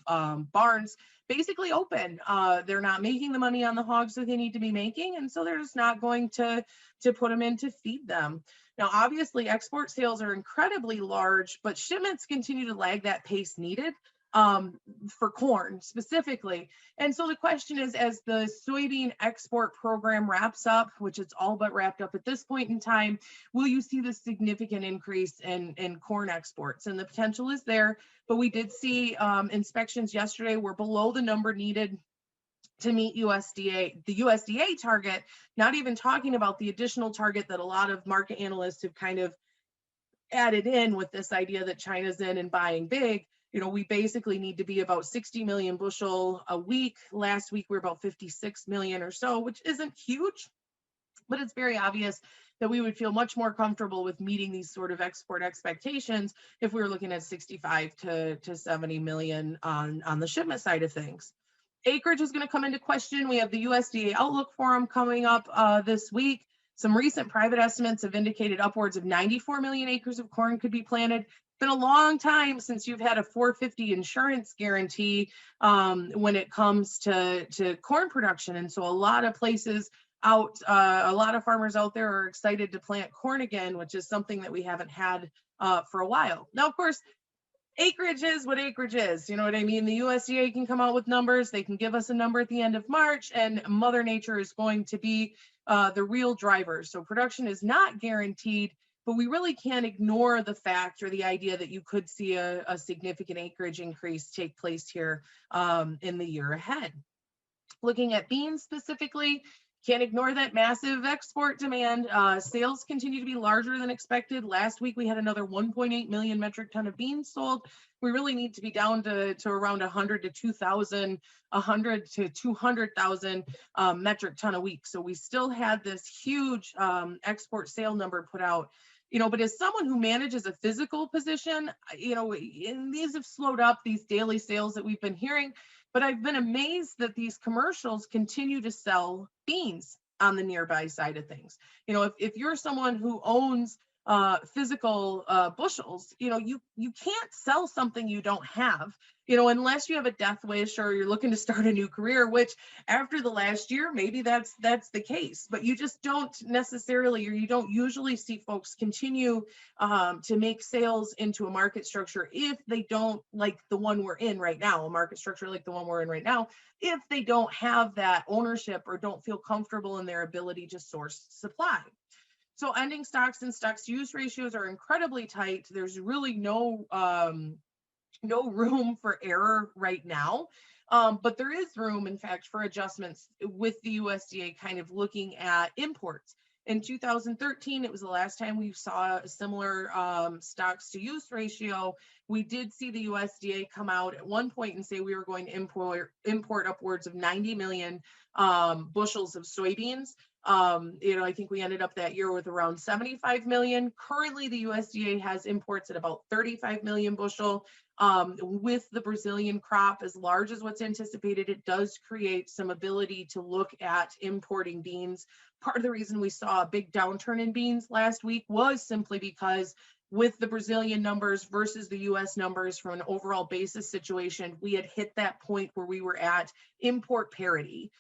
barns basically open. They're not making the money on the hogs that they need to be making, and so they're just not going to put them in to feed them. Now, obviously, export sales are incredibly large, but shipments continue to lag that pace needed for corn specifically. And so the question is, as the soybean export program wraps up, which it's all but wrapped up at this point in time, will you see the significant increase in corn exports? And the potential is there, but we did see inspections yesterday were below the number needed to meet the USDA target, not even talking about the additional target that a lot of market analysts have kind of added in with this idea that China's in and buying big. We basically need to be about 60 million bushel a week. Last week, we were about 56 million or so, which isn't huge, but it's very obvious that we would feel much more comfortable with meeting these sort of export expectations if we were looking at 65 to 70 million on the shipment side of things. Acreage is going to come into question. We have the USDA Outlook Forum coming up this week. Some recent private estimates have indicated upwards of 94 million acres of corn could be planted. Been a long time since you've had a 450 insurance guarantee when it comes to corn production. And so a lot of places out, a lot of farmers out there are excited to plant corn again, which is something that we haven't had for a while. Now, of course, acreage is what acreage is. You know what I mean? The USDA can come out with numbers. They can give us a number at the end of March, and Mother Nature is going to be the real driver. So production is not guaranteed, but we really can't ignore the fact or the idea that you could see a significant acreage increase take place here in the year ahead. Looking at beans specifically, can't ignore that massive export demand. Sales continue to be larger than expected. Last week, we had another 1.8 million metric ton of beans sold. We really need to be down to around 100 to 200,000 metric ton a week. So we still had this huge export sale number put out. You know, but as someone who manages a physical position, you know, and these have slowed up, these daily sales that we've been hearing, but I've been amazed that these commercials continue to sell beans on the nearby side of things. You know, if you're someone who owns physical bushels, you know, you can't sell something you don't have, you know, unless you have a death wish or you're looking to start a new career, which after the last year, maybe that's the case, but you just don't necessarily, or you don't usually see folks continue to make sales into a market structure if they don't, like the one we're in right now, a market structure like the one we're in right now, if they don't have that ownership or don't feel comfortable in their ability to source supply. So ending stocks and stocks to use ratios are incredibly tight. There's really no room for error right now, but there is room, in fact, for adjustments with the USDA kind of looking at imports. In 2013, it was the last time we saw a similar stocks to use ratio. We did see the USDA come out at one point and say we were going to import upwards of 90 million bushels of soybeans. You know, I think we ended up that year with around 75 million. Currently, the USDA has imports at about 35 million bushel. With the Brazilian crop as large as what's anticipated, it does create some ability to look at importing beans. Part of the reason we saw a big downturn in beans last week was simply because with the Brazilian numbers versus the US numbers from an overall basis situation, we had hit that point where we were at import parity.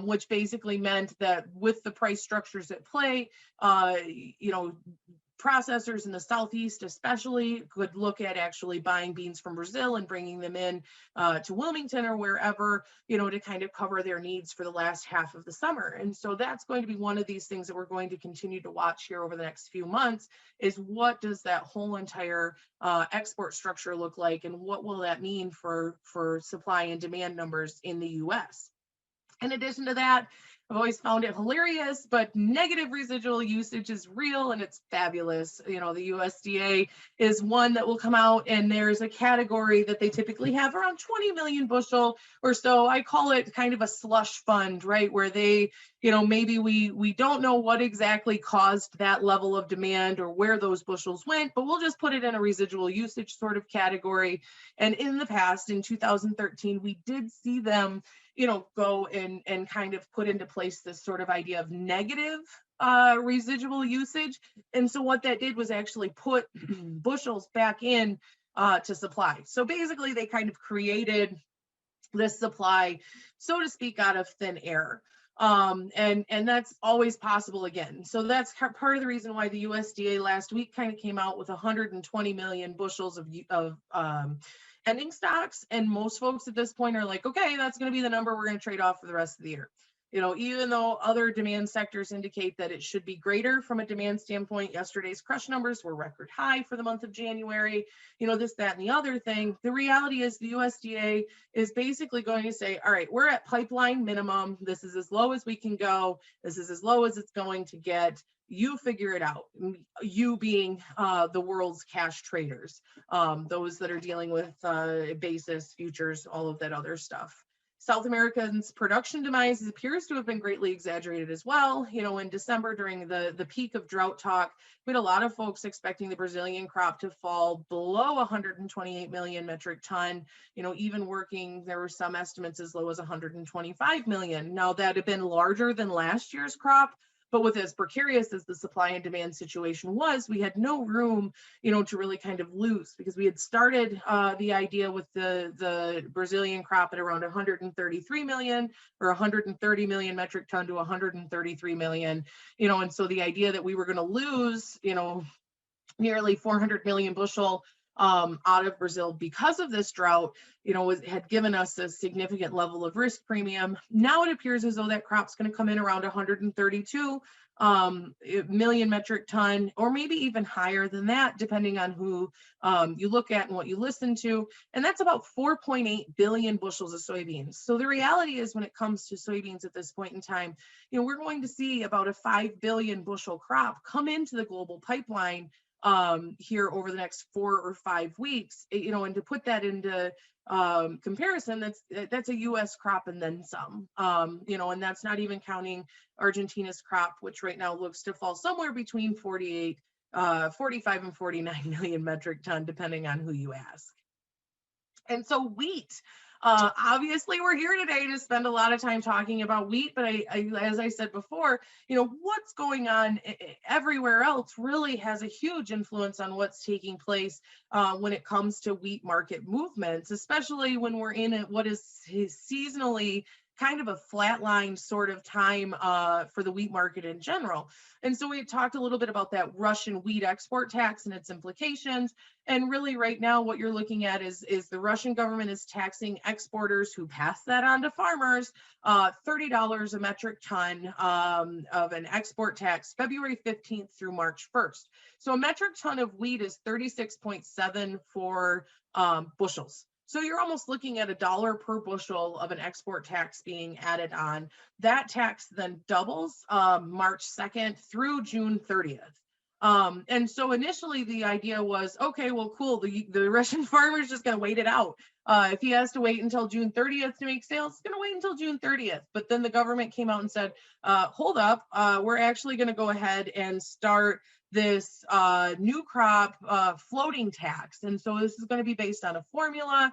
Which basically meant that with the price structures at play, you know, processors in the Southeast especially could look at actually buying beans from Brazil and bringing them in to Wilmington or wherever, you know, to kind of cover their needs for the last half of the summer. And so that's going to be one of these things that we're going to continue to watch here over the next few months is what does that whole entire export structure look like and what will that mean for supply and demand numbers in the US. In addition to that, I've always found it hilarious, but negative residual usage is real and it's fabulous. You know, the USDA is one that will come out and there's a category that they typically have around 20 million bushel or so. I call it kind of a slush fund, right? Where they, you know, maybe we don't know what exactly caused that level of demand or where those bushels went, but we'll just put it in a residual usage sort of category. And in the past, in 2013, we did see them, you know, go and kind of put into place this sort of idea of negative residual usage. And so what that did was actually put bushels back in to supply. So basically they kind of created this supply, so to speak, out of thin air. And that's always possible again. So that's part of the reason why the USDA last week kind of came out with 120 million bushels of ending stocks. And most folks at this point are like, okay, that's going to be the number we're going to trade off for the rest of the year. You know, even though other demand sectors indicate that it should be greater from a demand standpoint, yesterday's crush numbers were record high for the month of January, you know, this, that, and the other thing. The reality is the USDA is basically going to say, all right, we're at pipeline minimum. This is as low as we can go. This is as low as it's going to get. You figure it out, you being the world's cash traders, those that are dealing with basis, futures, all of that other stuff. South America's production demise appears to have been greatly exaggerated as well. You know, in December during the peak of drought talk, we had a lot of folks expecting the Brazilian crop to fall below 128 million metric ton, you know, even working, there were some estimates as low as 125 million. Now that had been larger than last year's crop, But with as precarious as the supply and demand situation was, we had no room, to really kind of lose, because we had started the idea with the Brazilian crop at around 133 million, or 130 million metric ton to 133 million, and so the idea that we were going to lose, nearly 400 million bushel out of Brazil because of this drought, had given us a significant level of risk premium. Now it appears as though that crop's going to come in around 132 million metric ton, or maybe even higher than that, depending on who you look at and what you listen to. And that's about 4.8 billion bushels of soybeans. So the reality is, when it comes to soybeans at this point in time, we're going to see about a 5 billion bushel crop come into the global pipeline here over the next 4 or 5 weeks, and to put that into comparison, that's a U.S. crop and then some, and that's not even counting Argentina's crop, which right now looks to fall somewhere between 45 and 49 million metric ton, depending on who you ask. And so wheat, obviously we're here today to spend a lot of time talking about wheat, but as I said before, what's going on everywhere else really has a huge influence on what's taking place when it comes to wheat market movements, especially when we're in what is seasonally kind of a flatline sort of time for the wheat market in general. And so we talked a little bit about that Russian wheat export tax and its implications. And really right now what you're looking at is the Russian government is taxing exporters who pass that on to farmers, $30 a metric ton of an export tax, February 15th through March 1st. So a metric ton of wheat is 36.74 bushels. So you're almost looking at $1 per bushel of an export tax being added on. That tax then doubles March 2nd through June 30th. And so initially the idea was, okay, well, cool. The Russian farmer is just going to wait it out. If he has to wait until June 30th to make sales, he's going to wait until June 30th. But then the government came out and said, hold up, we're actually going to go ahead and start this new crop floating tax. And so this is going to be based on a formula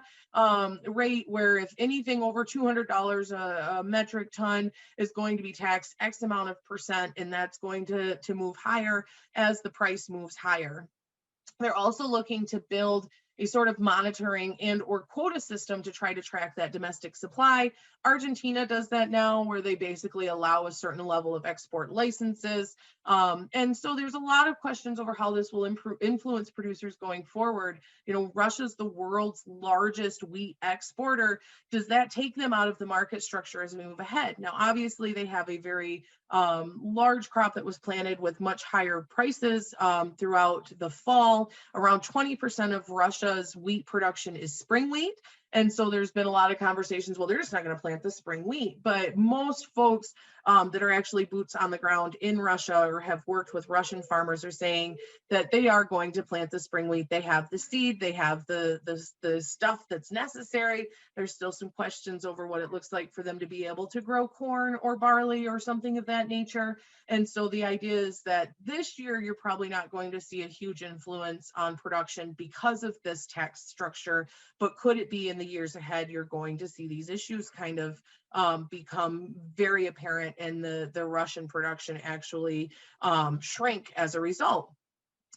rate where if anything over $200 a metric ton is going to be taxed X amount of percent, and that's going to move higher as the price moves higher. They're also looking to build a sort of monitoring and or quota system to try to track that domestic supply. Argentina does that now, where they basically allow a certain level of export licenses. And so there's a lot of questions over how this will influence producers going forward. Russia's the world's largest wheat exporter. Does that take them out of the market structure as we move ahead? Now, obviously, they have a very large crop that was planted with much higher prices throughout the fall. Around 20% of Russia's wheat production is spring wheat. And so there's been a lot of conversations, well, they're just not going to plant the spring wheat. But most folks that are actually boots on the ground in Russia or have worked with Russian farmers are saying that they are going to plant the spring wheat. They have the seed, they have the stuff that's necessary. There's still some questions over what it looks like for them to be able to grow corn or barley or something of that nature. And so the idea is that this year, you're probably not going to see a huge influence on production because of this tax structure, but could it be in the years ahead, you're going to see these issues kind of become very apparent and the Russian production actually shrink as a result.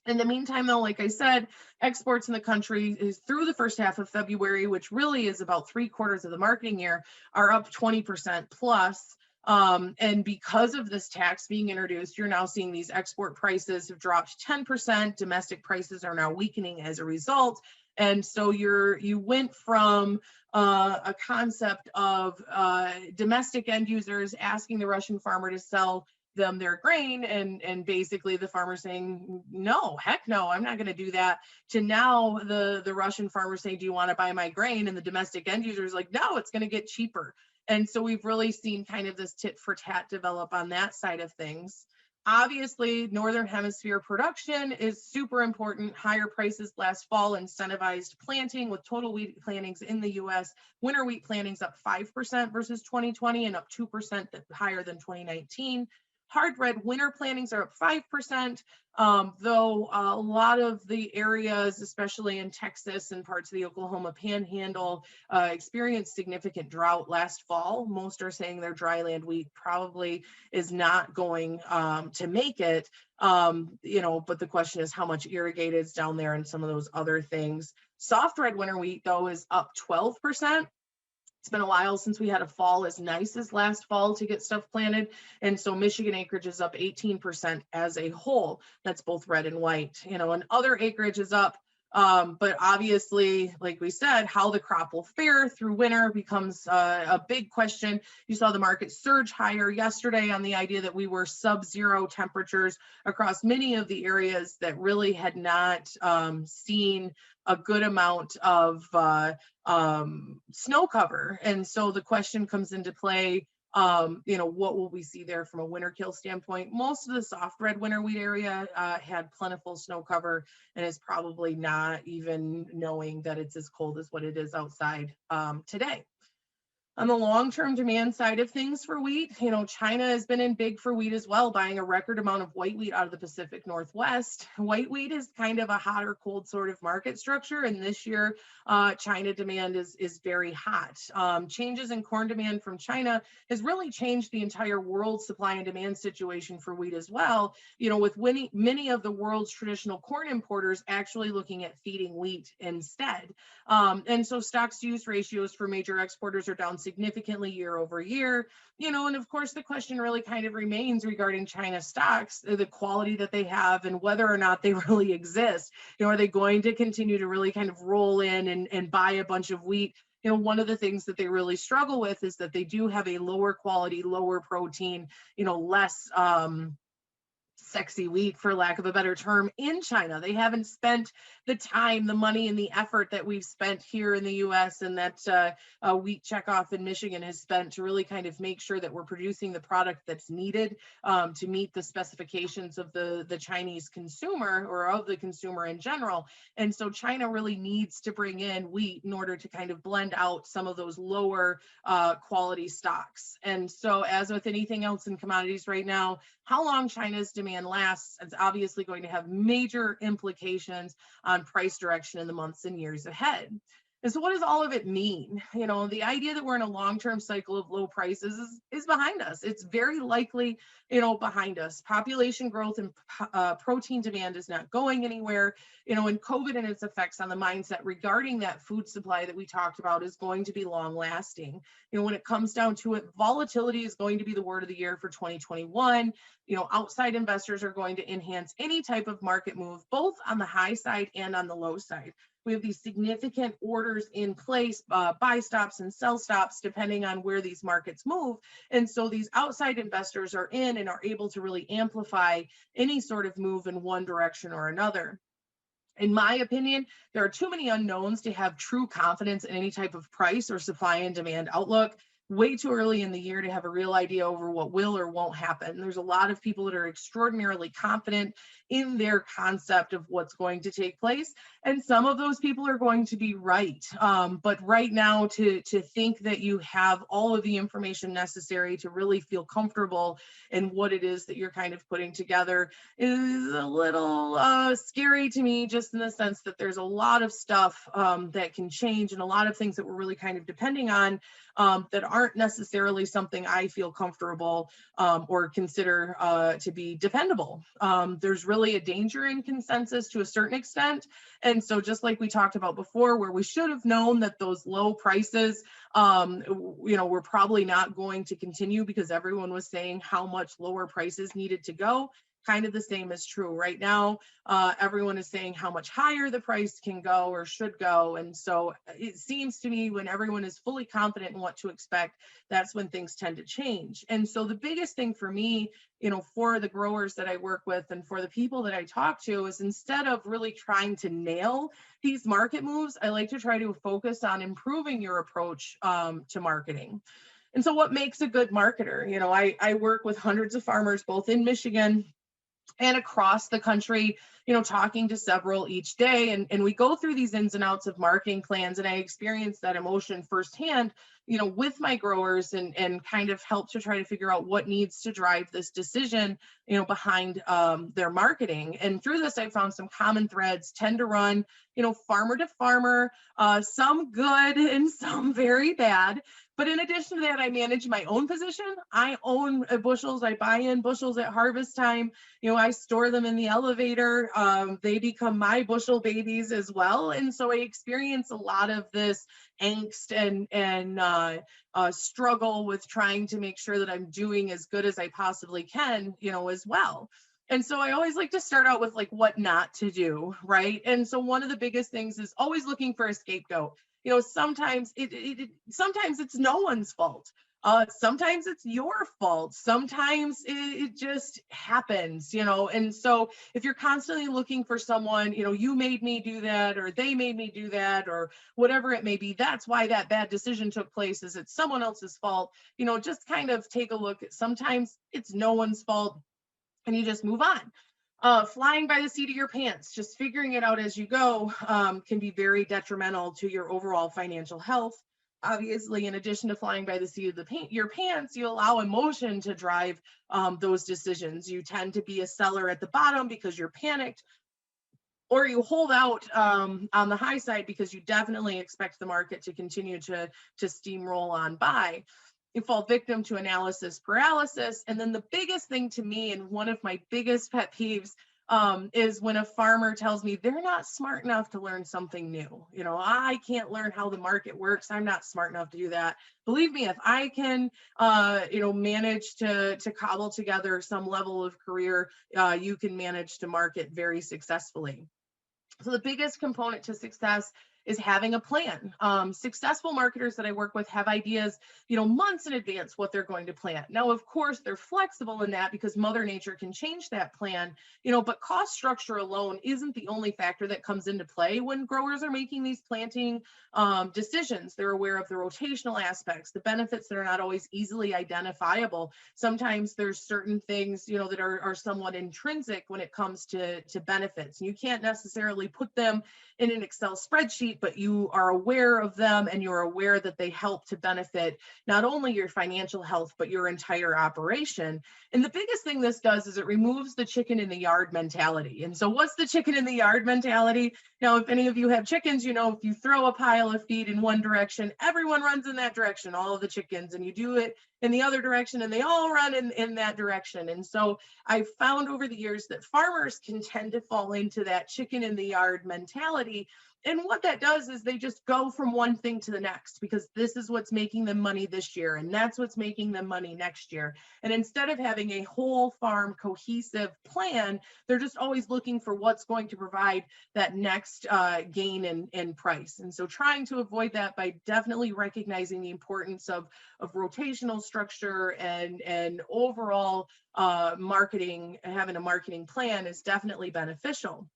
In the meantime, though, like I said, exports in the country is through the first half of February, which really is about 3/4 of the marketing year, are up 20% plus. And because of this tax being introduced, you're now seeing these export prices have dropped 10%. Domestic prices are now weakening as a result. And so you went from a concept of domestic end users asking the Russian farmer to sell them their grain, and basically the farmer saying, no, heck no, I'm not going to do that, to now the Russian farmer saying, do you want to buy my grain? And the domestic end user is like, no, it's going to get cheaper. And so we've really seen kind of this tit for tat develop on that side of things. Obviously, Northern Hemisphere production is super important. Higher prices last fall incentivized planting, with total wheat plantings in the U.S. Winter wheat plantings up 5% versus 2020 and up 2% higher than 2019. Hard red winter plantings are up 5%, though a lot of the areas, especially in Texas and parts of the Oklahoma Panhandle, experienced significant drought last fall. Most are saying their dryland wheat probably is not going to make it, but the question is how much irrigated is down there and some of those other things. Soft red winter wheat, though, is up 12%. It's been a while since we had a fall as nice as last fall to get stuff planted. And so Michigan acreage is up 18% as a whole. That's both red and white, and other acreage is up. But obviously, like we said, how the crop will fare through winter becomes a big question. You saw the market surge higher yesterday on the idea that we were sub-zero temperatures across many of the areas that really had not seen a good amount of snow cover. And so the question comes into play, what will we see there from a winter kill standpoint? Most of the soft red winter wheat area had plentiful snow cover and is probably not even knowing that it's as cold as what it is outside today. On the long-term demand side of things for wheat, China has been in big for wheat as well, buying a record amount of white wheat out of the Pacific Northwest. White wheat is kind of a hot or cold sort of market structure, and this year, China demand is very hot. Changes in corn demand from China has really changed the entire world supply and demand situation for wheat as well, with many of the world's traditional corn importers actually looking at feeding wheat instead. And so stocks-to-use ratios for major exporters are down significantly year over year, and of course the question really kind of remains regarding China stocks, the quality that they have and whether or not they really exist. Are they going to continue to really kind of roll in and buy a bunch of wheat? One of the things that they really struggle with is that they do have a lower quality, lower protein, less sexy wheat, for lack of a better term, in China. They haven't spent the time, the money, and the effort that we've spent here in the US and that Wheat Checkoff in Michigan has spent to really kind of make sure that we're producing the product that's needed to meet the specifications of the Chinese consumer or of the consumer in general. And so China really needs to bring in wheat in order to kind of blend out some of those lower quality stocks. And so as with anything else in commodities right now, how long China's demand lasts is obviously going to have major implications on price direction in the months and years ahead. And so what does all of it mean? The idea that we're in a long-term cycle of low prices is behind us. It's very likely, behind us. Population growth and protein demand is not going anywhere. And COVID and its effects on the mindset regarding that food supply that we talked about is going to be long-lasting. When it comes down to it, volatility is going to be the word of the year for 2021. Outside investors are going to enhance any type of market move, both on the high side and on the low side. We have these significant orders in place, buy stops and sell stops, depending on where these markets move. And so these outside investors are in and are able to really amplify any sort of move in one direction or another. In my opinion, there are too many unknowns to have true confidence in any type of price or supply and demand outlook. Way too early in the year to have a real idea over what will or won't happen. There's a lot of people that are extraordinarily confident in their concept of what's going to take place. And some of those people are going to be right. But right now, to think that you have all of the information necessary to really feel comfortable in what it is that you're kind of putting together is a little scary to me, just in the sense that there's a lot of stuff that can change and a lot of things that we're really kind of depending on that aren't necessarily something I feel comfortable or consider to be dependable. There's really a danger in consensus to a certain extent. And so just like we talked about before, where we should have known that those low prices, were probably not going to continue because everyone was saying how much lower prices needed to go. Kind of the same is true right now. Everyone is saying how much higher the price can go or should go. And so it seems to me when everyone is fully confident in what to expect, that's when things tend to change. And so the biggest thing for me, for the growers that I work with and for the people that I talk to is instead of really trying to nail these market moves, I like to try to focus on improving your approach to marketing. And so what makes a good marketer? I work with hundreds of farmers, both in Michigan and across the country, talking to several each day, and we go through these ins and outs of marketing plans, and I experience that emotion firsthand, with my growers, and kind of help to try to figure out what needs to drive this decision, behind their marketing. And through this, I found some common threads tend to run, farmer to farmer, some good and some very bad. But in addition to that, I manage my own position. I own bushels. I buy in bushels at harvest time. I store them in the elevator. They become my bushel babies as well. And so I experience a lot of this angst and struggle with trying to make sure that I'm doing as good as I possibly can, as well. And so I always like to start out with like what not to do, right? And so one of the biggest things is always looking for a scapegoat. Sometimes sometimes it's no one's fault. Sometimes it's your fault. Sometimes it just happens, and so if you're constantly looking for someone, you made me do that, or they made me do that, or whatever it may be, that's why that bad decision took place, is it's someone else's fault. Just kind of take a look at, sometimes it's no one's fault, and you just move on. Flying by the seat of your pants, just figuring it out as you go, can be very detrimental to your overall financial health. Obviously, in addition to flying by the seat of your pants, you allow emotion to drive those decisions. You tend to be a seller at the bottom because you're panicked, or you hold out on the high side because you definitely expect the market to continue to steamroll on by. You fall victim to analysis paralysis. And then the biggest thing to me, and one of my biggest pet peeves, is when a farmer tells me they're not smart enough to learn something new. I can't learn how the market works. I'm not smart enough to do that. Believe me, if I can, manage to cobble together some level of career, you can manage to market very successfully. So the biggest component to success is having a plan. Successful marketers that I work with have ideas, months in advance what they're going to plant. Now, of course, they're flexible in that because Mother Nature can change that plan, but cost structure alone isn't the only factor that comes into play when growers are making these planting decisions. They're aware of the rotational aspects, the benefits that are not always easily identifiable. Sometimes there's certain things, that are somewhat intrinsic when it comes to benefits. You can't necessarily put them in an Excel spreadsheet, but you are aware of them, and you're aware that they help to benefit not only your financial health, but your entire operation. And the biggest thing this does is it removes the chicken in the yard mentality. And so what's the chicken in the yard mentality? Now, if any of you have chickens, if you throw a pile of feed in one direction, everyone runs in that direction, all of the chickens, and you do it in the other direction, and they all run in that direction. And so I've found over the years that farmers can tend to fall into that chicken in the yard mentality. And what that does is they just go from one thing to the next, because this is what's making them money this year, and that's what's making them money next year. And instead of having a whole farm cohesive plan, they're just always looking for what's going to provide that next gain in price. And so trying to avoid that by definitely recognizing the importance of rotational structure and overall marketing, having a marketing plan is definitely beneficial.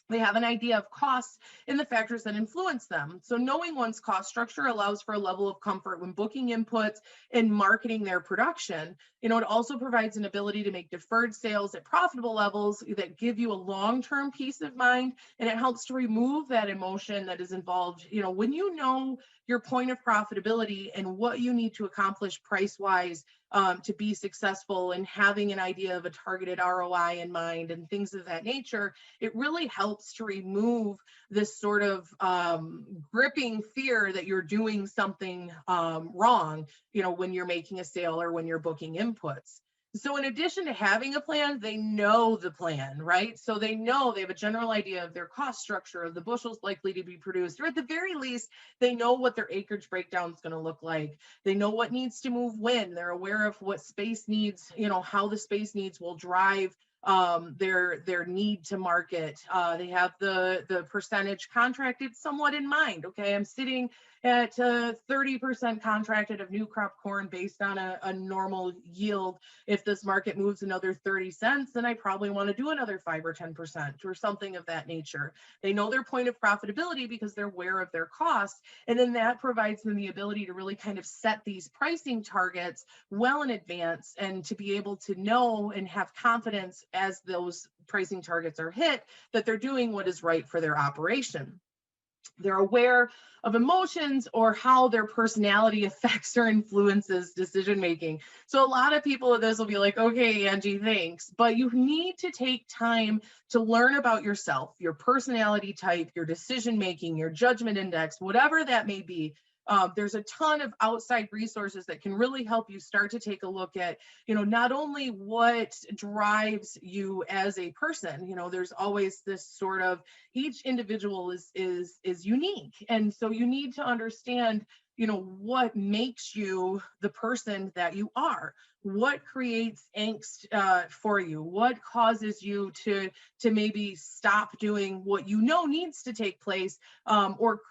They have an idea of costs and the factors that influence them. So knowing one's cost structure allows for a level of comfort when booking inputs and marketing their production. It also provides an ability to make deferred sales at profitable levels that give you a long-term peace of mind, and it helps to remove that emotion that is involved. When you know your point of profitability and what you need to accomplish price-wise to be successful, and having an idea of a targeted ROI in mind and things of that nature, it really helps to remove this sort of gripping fear that you're doing something wrong, when you're making a sale or when you're booking inputs. So in addition to having a plan, they know the plan, right? So they know, they have a general idea of their cost structure, of the bushels likely to be produced, or at the very least, they know what their acreage breakdown is going to look like. They know what needs to move when. They're aware of what space needs, how the space needs will drive their need to market. They have the percentage contracted somewhat in mind. Okay, I'm sitting at 30% contracted of new crop corn based on a normal yield. If this market moves another 30 cents, then I probably want to do another 5 or 10% or something of that nature. They know their point of profitability because they're aware of their costs. And then that provides them the ability to really kind of set these pricing targets well in advance, and to be able to know and have confidence as those pricing targets are hit, that they're doing what is right for their operation. They're aware of emotions or how their personality affects or influences decision making. So a lot of people with this will be like, okay, Angie, thanks. But you need to take time to learn about yourself, your personality type, your decision making, your judgment index, whatever that may be. There's a ton of outside resources that can really help you start to take a look at, not only what drives you as a person. There's always this sort of, each individual is unique, and so you need to understand what makes you the person that you are, what creates angst for you, what causes you to maybe stop doing what needs to take place, or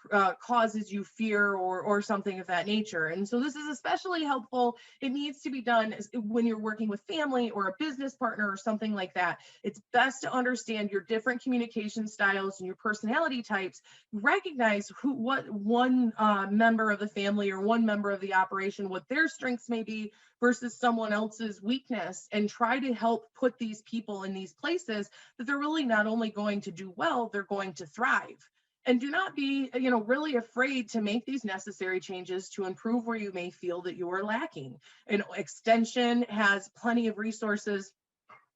causes you fear or something of that nature. And so this is especially helpful. It needs to be done when you're working with family or a business partner or something like that. It's best to understand your different communication styles and your personality types. Recognize what one member of the family or one member of the operation, what their strengths may be versus someone else's weakness, and try to help put these people in these places that they're really not only going to do well, they're going to thrive. And do not be, really afraid to make these necessary changes to improve where you may feel that you are lacking. Extension has plenty of resources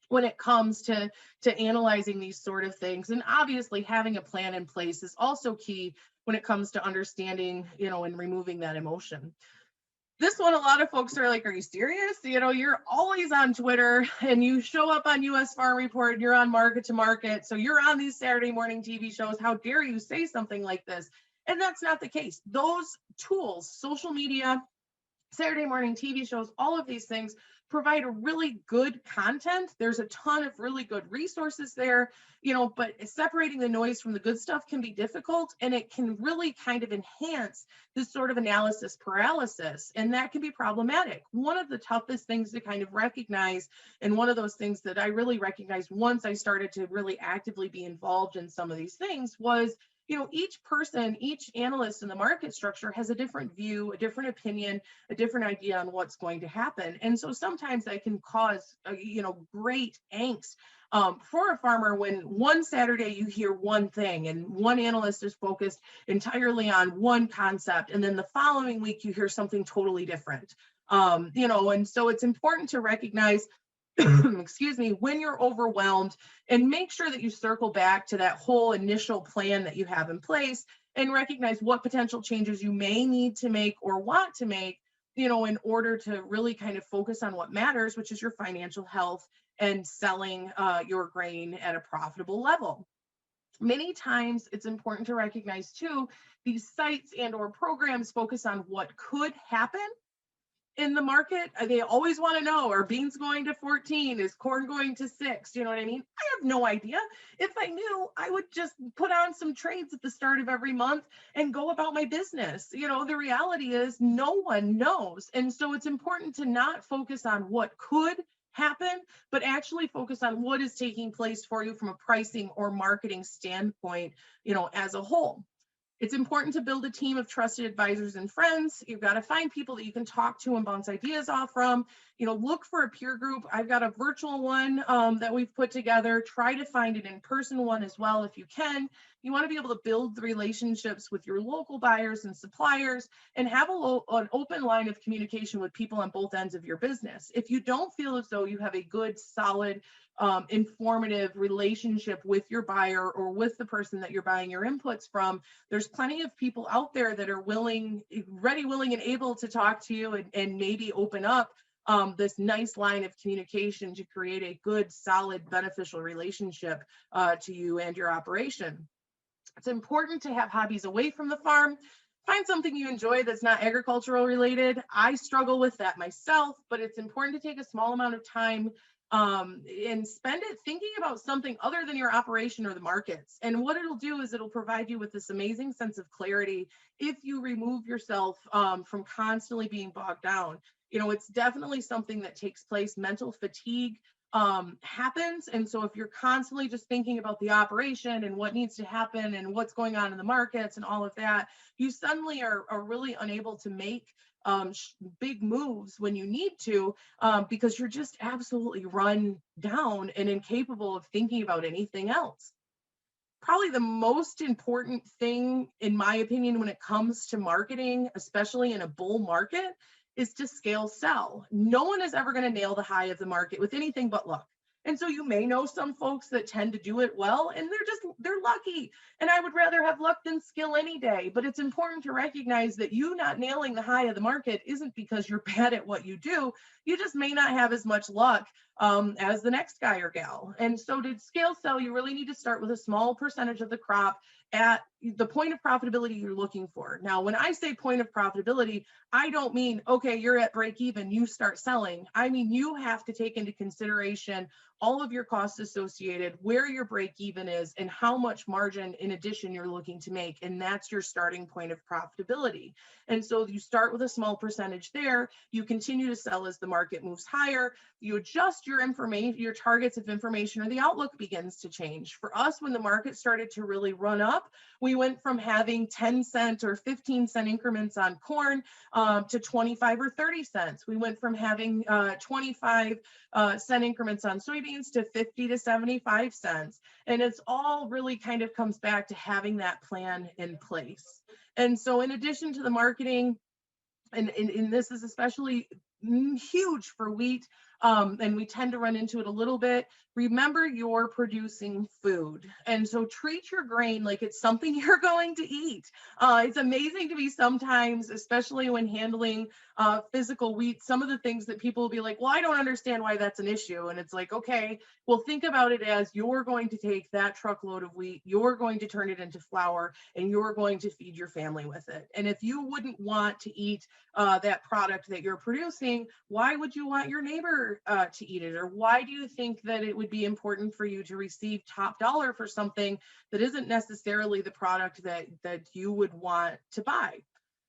when it comes to analyzing these sort of things. And obviously having a plan in place is also key when it comes to understanding, and removing that emotion. This one, a lot of folks are like, are you serious? You're always on Twitter and you show up on US Farm Report and you're on Market to Market. So you're on these Saturday morning TV shows. How dare you say something like this? And that's not the case. Those tools, social media, Saturday morning TV shows, all of these things provide a really good content. There's a ton of really good resources there, but separating the noise from the good stuff can be difficult, and it can really kind of enhance this sort of analysis paralysis, and that can be problematic. One of the toughest things to kind of recognize, and one of those things that I really recognized once I started to really actively be involved in some of these things, was each person, each analyst in the market structure has a different view, a different opinion, a different idea on what's going to happen. And so sometimes that can cause, great angst for a farmer when one Saturday you hear one thing and one analyst is focused entirely on one concept, and then the following week you hear something totally different. And so it's important to recognize excuse me, when you're overwhelmed, and make sure that you circle back to that whole initial plan that you have in place and recognize what potential changes you may need to make or want to make, in order to really kind of focus on what matters, which is your financial health and selling your grain at a profitable level. Many times it's important to recognize too, these sites and or programs focus on what could happen in the market. They always want to know, are beans going to 14? Is corn going to 6? You know what I mean? I have no idea. If I knew, I would just put on some trades at the start of every month and go about my business. The reality is no one knows. And so it's important to not focus on what could happen, but actually focus on what is taking place for you from a pricing or marketing standpoint, as a whole. It's important to build a team of trusted advisors and friends. You've got to find people that you can talk to and bounce ideas off from. Look for a peer group. I've got a virtual one that we've put together. Try to find an in-person one as well if you can. You want to be able to build the relationships with your local buyers and suppliers and have an open line of communication with people on both ends of your business. If you don't feel as though you have a good, solid, informative relationship with your buyer or with the person that you're buying your inputs from, there's plenty of people out there that are ready, willing, and able to talk to you and maybe open up this nice line of communication to create a good, solid, beneficial relationship to you and your operation. It's important to have hobbies away from the farm. Find something you enjoy that's not agricultural related. I struggle with that myself, but it's important to take a small amount of time and spend it thinking about something other than your operation or the markets. And what it'll do is it'll provide you with this amazing sense of clarity if you remove yourself from constantly being bogged down. It's definitely something that takes place. Mental fatigue happens. And so if you're constantly just thinking about the operation and what needs to happen and what's going on in the markets and all of that, you suddenly are really unable to make big moves when you need to, because you're just absolutely run down and incapable of thinking about anything else. Probably the most important thing, in my opinion, when it comes to marketing, especially in a bull market, is to scale sell. No one is ever going to nail the high of the market with anything but luck. And so you may know some folks that tend to do it well, and they're lucky. And I would rather have luck than skill any day. But it's important to recognize that you not nailing the high of the market isn't because you're bad at what you do. You just may not have as much luck as the next guy or gal. And so to scale sell, you really need to start with a small percentage of the crop at the point of profitability you're looking for. Now, when I say point of profitability, I don't mean, okay, you're at break even, you start selling. I mean, you have to take into consideration all of your costs associated, where your break even is, and how much margin in addition you're looking to make. And that's your starting point of profitability. And so you start with a small percentage there, you continue to sell as the market moves higher, you adjust your information, your targets of information, or the outlook begins to change. For us, when the market started to really run up, we went from having 10-cent or 15-cent increments on corn to 25 or 30 cents. We went from having 25-cent increments on soybeans to 50 to 75 cents. And it's all really kind of comes back to having that plan in place. And so in addition to the marketing, and this is especially huge for wheat, and we tend to run into it a little bit. Remember, you're producing food. And so treat your grain like it's something you're going to eat. It's amazing to me sometimes, especially when handling physical wheat, some of the things that people will be like, well, I don't understand why that's an issue. And it's like, okay, well, think about it as you're going to take that truckload of wheat, you're going to turn it into flour, and you're going to feed your family with it. And if you wouldn't want to eat that product that you're producing, why would you want your neighbor to eat it? Or why do you think that it would be important for you to receive top dollar for something that isn't necessarily the product that you would want to buy?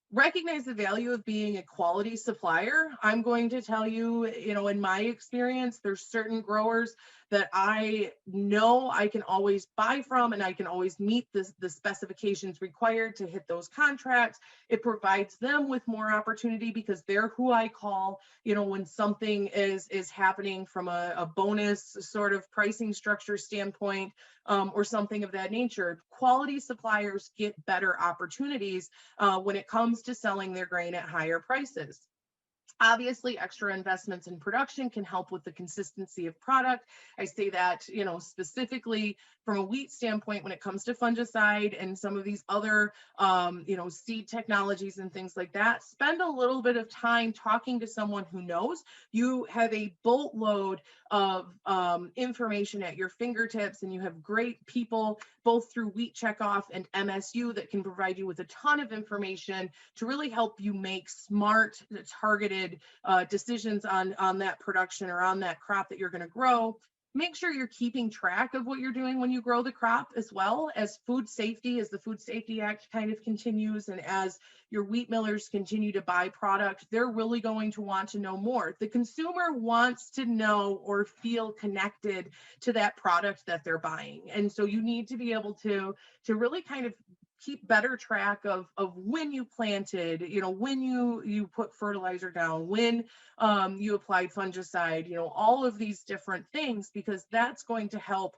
Recognize the value of being a quality supplier. I'm going to tell you, in my experience, there's certain growers that I know I can always buy from, and I can always meet the specifications required to hit those contracts. It provides them with more opportunity because they're who I call, when something is happening from a bonus sort of pricing structure standpoint, or something of that nature. Quality suppliers get better opportunities when it comes to selling their grain at higher prices. Obviously, extra investments in production can help with the consistency of product. I say that, specifically from a wheat standpoint, when it comes to fungicide and some of these other, seed technologies and things like that, spend a little bit of time talking to someone who knows. You have a boatload of information at your fingertips, and you have great people both through Wheat Checkoff and MSU that can provide you with a ton of information to really help you make smart, targeted decisions on that production or on that crop that you're going to grow. Make sure you're keeping track of what you're doing when you grow the crop, as well as food safety, as the Food Safety Act kind of continues, and as your wheat millers continue to buy product, they're really going to want to know more. The consumer wants to know or feel connected to that product that they're buying. And so you need to be able to really kind of keep better track of when you planted, when you put fertilizer down, when you applied fungicide, all of these different things, because that's going to help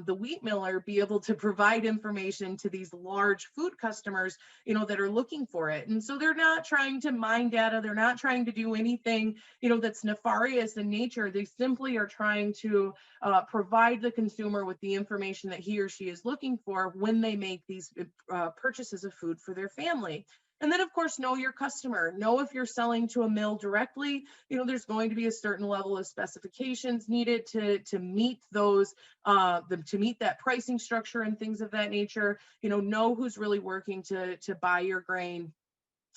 the wheat miller be able to provide information to these large food customers, that are looking for it. And so they're not trying to mine data. They're not trying to do anything, that's nefarious in nature. They simply are trying to provide the consumer with the information that he or she is looking for when they make these purchases of food for their family. And then, of course, know your customer. Know if you're selling to a mill directly, there's going to be a certain level of specifications needed to meet those, to meet that pricing structure and things of that nature. Know who's really working to buy your grain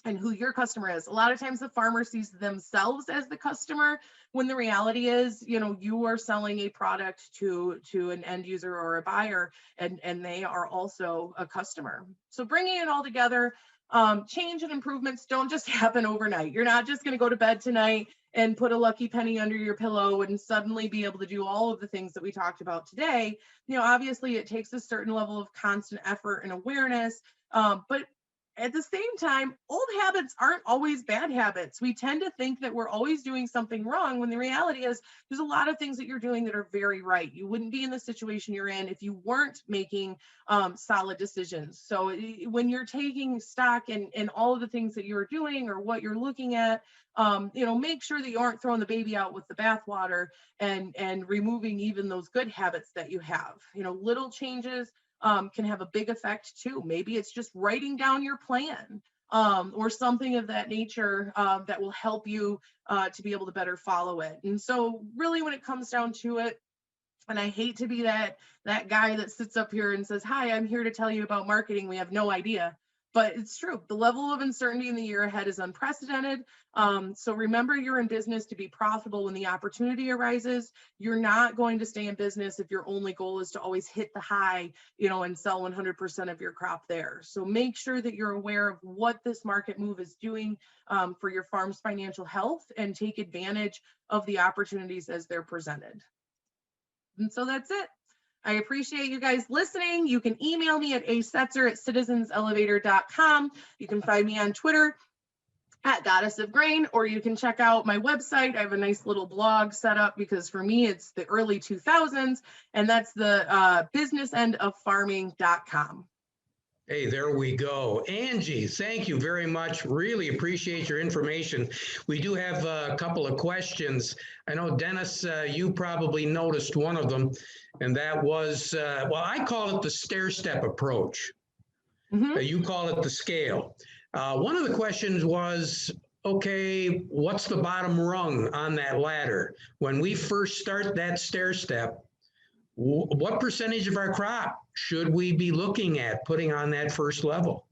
and who your customer is. A lot of times the farmer sees themselves as the customer, when the reality is, you are selling a product to an end user or a buyer, and they are also a customer. So bringing it all together, change and improvements don't just happen overnight. You're not just going to go to bed tonight and put a lucky penny under your pillow and suddenly be able to do all of the things that we talked about today. Obviously it takes a certain level of constant effort and awareness, but at the same time, old habits aren't always bad habits. We tend to think that we're always doing something wrong when the reality is there's a lot of things that you're doing that are very right. You wouldn't be in the situation you're in if you weren't making solid decisions. So when you're taking stock in all of the things that you're doing or what you're looking at, make sure that you aren't throwing the baby out with the bathwater and removing even those good habits that you have. Little changes can have a big effect too. Maybe it's just writing down your plan or something of that nature that will help you to be able to better follow it. And so really when it comes down to it, and I hate to be that guy that sits up here and says, hi, I'm here to tell you about marketing. We have no idea. But it's true. The level of uncertainty in the year ahead is unprecedented. So remember, you're in business to be profitable when the opportunity arises. You're not going to stay in business if your only goal is to always hit the high, and sell 100% of your crop there. So make sure that you're aware of what this market move is doing for your farm's financial health and take advantage of the opportunities as they're presented. And so that's it. I appreciate you guys listening. You can email me at asetzer@citizenselevator.com. You can find me on Twitter at Goddess of Grain, or you can check out my website. I have a nice little blog set up because for me, it's the early 2000s, and that's the businessendoffarming.com. Hey, there we go. Angie, thank you very much. Really appreciate your information. We do have a couple of questions. I know, Dennis, you probably noticed one of them, and that was, I call it the stair-step approach. Mm-hmm. You call it the scale. One of the questions was, okay, what's the bottom rung on that ladder? When we first start that stair-step, what percentage of our crop should we be looking at putting on that first level?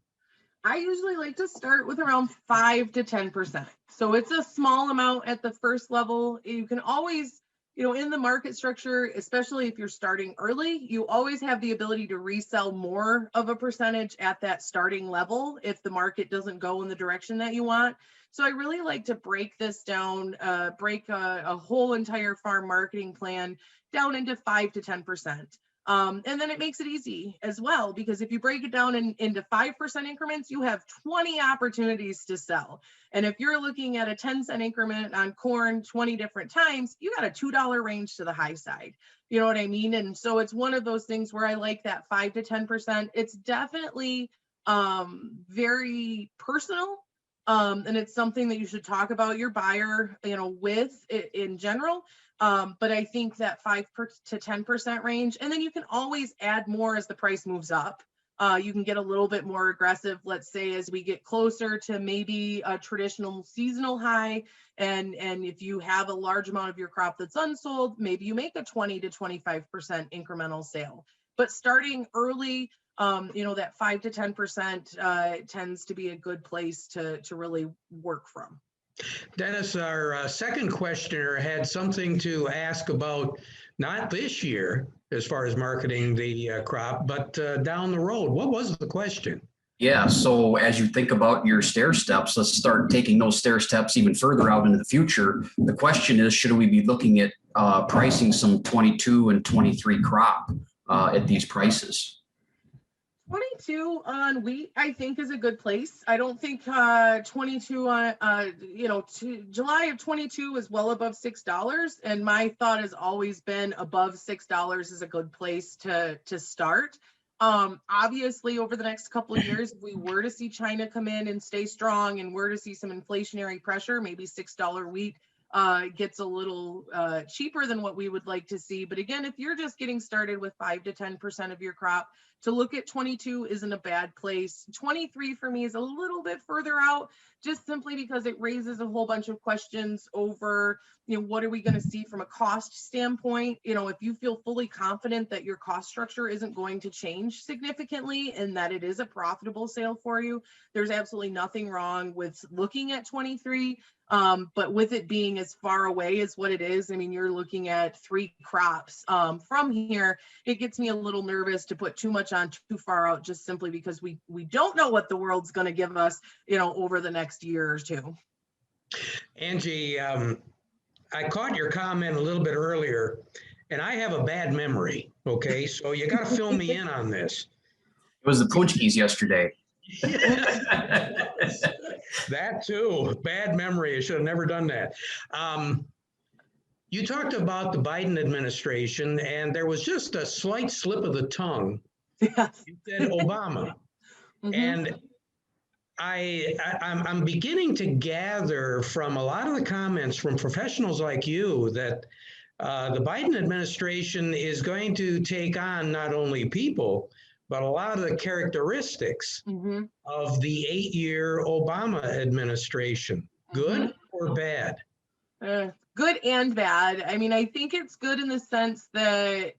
I usually like to start with around 5 to 10%. So it's a small amount at the first level. You can always, in the market structure, especially if you're starting early, you always have the ability to resell more of a percentage at that starting level if the market doesn't go in the direction that you want. So I really like to break this down, break a whole entire farm marketing plan down into 5 to 10%. And then it makes it easy as well, because if you break it down into 5% increments, you have 20 opportunities to sell. And if you're looking at a 10-cent increment on corn 20 different times, you got a $2 range to the high side. You know what I mean? And so it's one of those things where I like that 5 to 10%. It's definitely very personal. And it's something that you should talk about your buyer, with in general. But I think that 5 to 10% range, and then you can always add more as the price moves up. You can get a little bit more aggressive, let's say, as we get closer to maybe a traditional seasonal high. And if you have a large amount of your crop that's unsold, maybe you make a 20 to 25% incremental sale. But starting early, that 5 to 10% tends to be a good place to really work from. Dennis, our second questioner had something to ask about, not this year as far as marketing the crop, but down the road. What was the question? Yeah, so as you think about your stair steps, let's start taking those stair steps even further out into the future. The question is, should we be looking at pricing some 22 and 23 crop at these prices? 22 on wheat, I think, is a good place. I don't think 22 on, July of 22 is well above $6. And my thought has always been above $6 is a good place to start. Obviously, over the next couple of years, if we were to see China come in and stay strong and were to see some inflationary pressure, maybe $6 wheat gets a little cheaper than what we would like to see. But again, if you're just getting started with 5 to 10% of your crop, to look at 22 isn't a bad place. 23 for me is a little bit further out, just simply because it raises a whole bunch of questions over, what are we going to see from a cost standpoint? If you feel fully confident that your cost structure isn't going to change significantly and that it is a profitable sale for you, there's absolutely nothing wrong with looking at 23. But with it being as far away as what it is, I mean, you're looking at 3 crops from here. It gets me a little nervous to put too much touch on too far out, just simply because we don't know what the world's going to give us, over the next year or two. Angie, I caught your comment a little bit earlier, and I have a bad memory. Okay, so you got to fill me in on this. It was the Punchkis yesterday. That too, bad memory. I should have never done that. You talked about the Biden administration, and there was just a slight slip of the tongue. Yes. You said Obama. And I'm beginning to gather from a lot of the comments from professionals like you that the Biden administration is going to take on not only people, but a lot of the characteristics of the 8-year Obama administration. Good or bad? Good and bad. I mean, I think it's good in the sense that,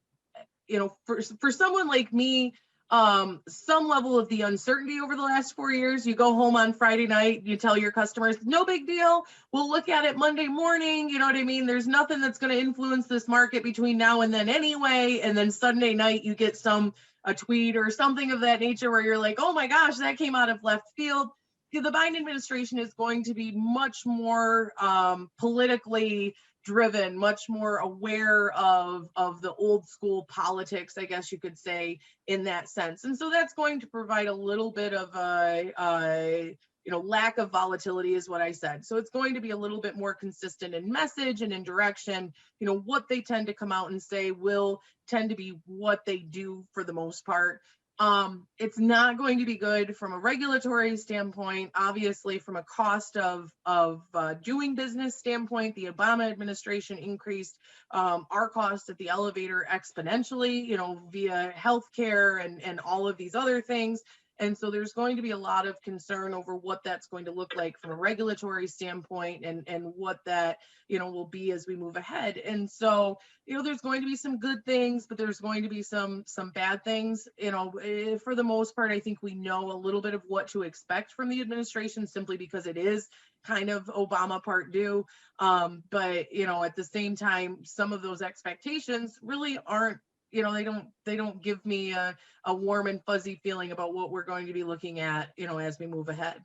for someone like me, some level of the uncertainty over the last 4 years, you go home on Friday night, you tell your customers, no big deal. We'll look at it Monday morning. You know what I mean? There's nothing that's going to influence this market between now and then anyway. And then Sunday night, you get a tweet or something of that nature where you're like, oh my gosh, that came out of left field. The Biden administration is going to be much more politically driven, much more aware of the old school politics, I guess you could say, in that sense. And so that's going to provide a little bit of a lack of volatility is what I said. So it's going to be a little bit more consistent in message and in direction. What they tend to come out and say will tend to be what they do for the most part. It's not going to be good from a regulatory standpoint. Obviously, from a cost of doing business standpoint, the Obama administration increased our cost at the elevator exponentially, via healthcare and all of these other things. And so there's going to be a lot of concern over what that's going to look like from a regulatory standpoint and what that, will be as we move ahead. And so, there's going to be some good things, but there's going to be some bad things. For the most part, I think we know a little bit of what to expect from the administration simply because it is kind of Obama part due. But, at the same time, some of those expectations really aren't, they don't give me a warm and fuzzy feeling about what we're going to be looking at, as we move ahead.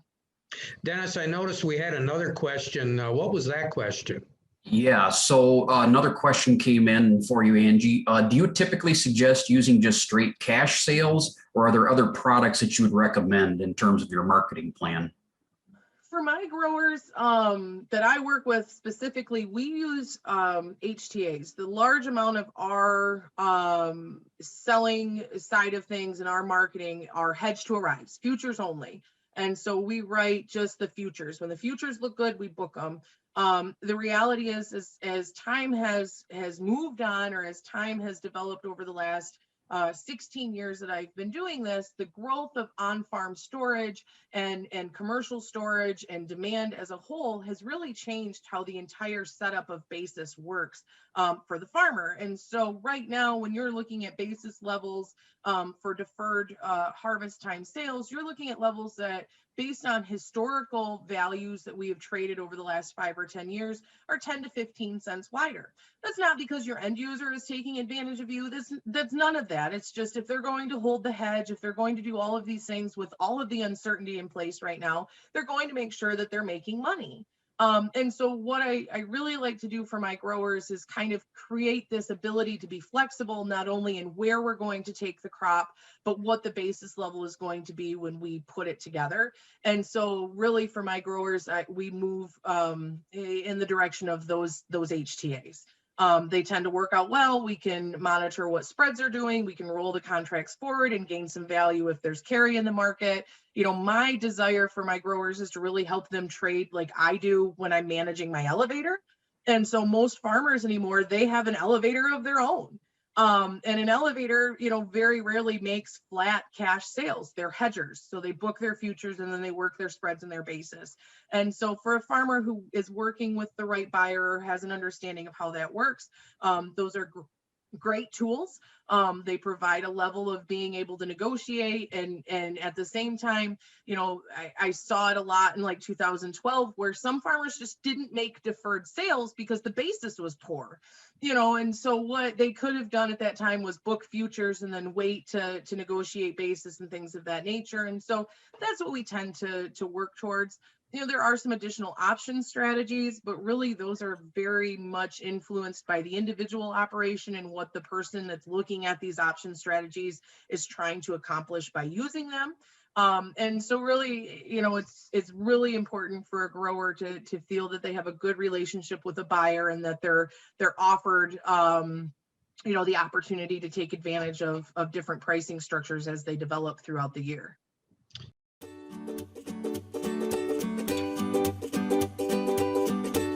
Dennis, I noticed we had another question. What was that question? Yeah, so another question came in for you, Angie. Do you typically suggest using just straight cash sales, or are there other products that you would recommend in terms of your marketing plan? For my growers that I work with specifically, we use HTAs. The large amount of our selling side of things and our marketing are hedge to arrives, futures only. And so we write just the futures. When the futures look good, we book them. The reality is as time has moved on, or as time has developed over the last 16 years that I've been doing this, the growth of on-farm storage and commercial storage and demand as a whole has really changed how the entire setup of basis works for the farmer. And so right now, when you're looking at basis levels for deferred harvest time sales, you're looking at levels that, based on historical values that we have traded over the last 5 or 10 years, are 10 to 15 cents wider. That's not because your end user is taking advantage of you. That's none of that. It's just, if they're going to hold the hedge, if they're going to do all of these things with all of the uncertainty in place right now, they're going to make sure that they're making money. And so what I really like to do for my growers is kind of create this ability to be flexible, not only in where we're going to take the crop, but what the basis level is going to be when we put it together. And so really for my growers, we move in the direction of those HTAs. They tend to work out well. We can monitor what spreads are doing. We can roll the contracts forward and gain some value if there's carry in the market. My desire for my growers is to really help them trade like I do when I'm managing my elevator. And so most farmers anymore, they have an elevator of their own. And an elevator, very rarely makes flat cash sales. They're hedgers. So they book their futures and then they work their spreads and their basis. And so for a farmer who is working with the right buyer or has an understanding of how that works, those are great tools. They provide a level of being able to negotiate, and at the same time, I saw it a lot in like 2012 where some farmers just didn't make deferred sales because the basis was poor, and so what they could have done at that time was book futures and then wait to negotiate basis and things of that nature. And so that's what we tend to work towards. There are some additional option strategies, but really those are very much influenced by the individual operation and what the person that's looking at these option strategies is trying to accomplish by using them. And so really, it's really important for a grower to feel that they have a good relationship with a buyer and that they're offered the opportunity to take advantage of different pricing structures as they develop throughout the year.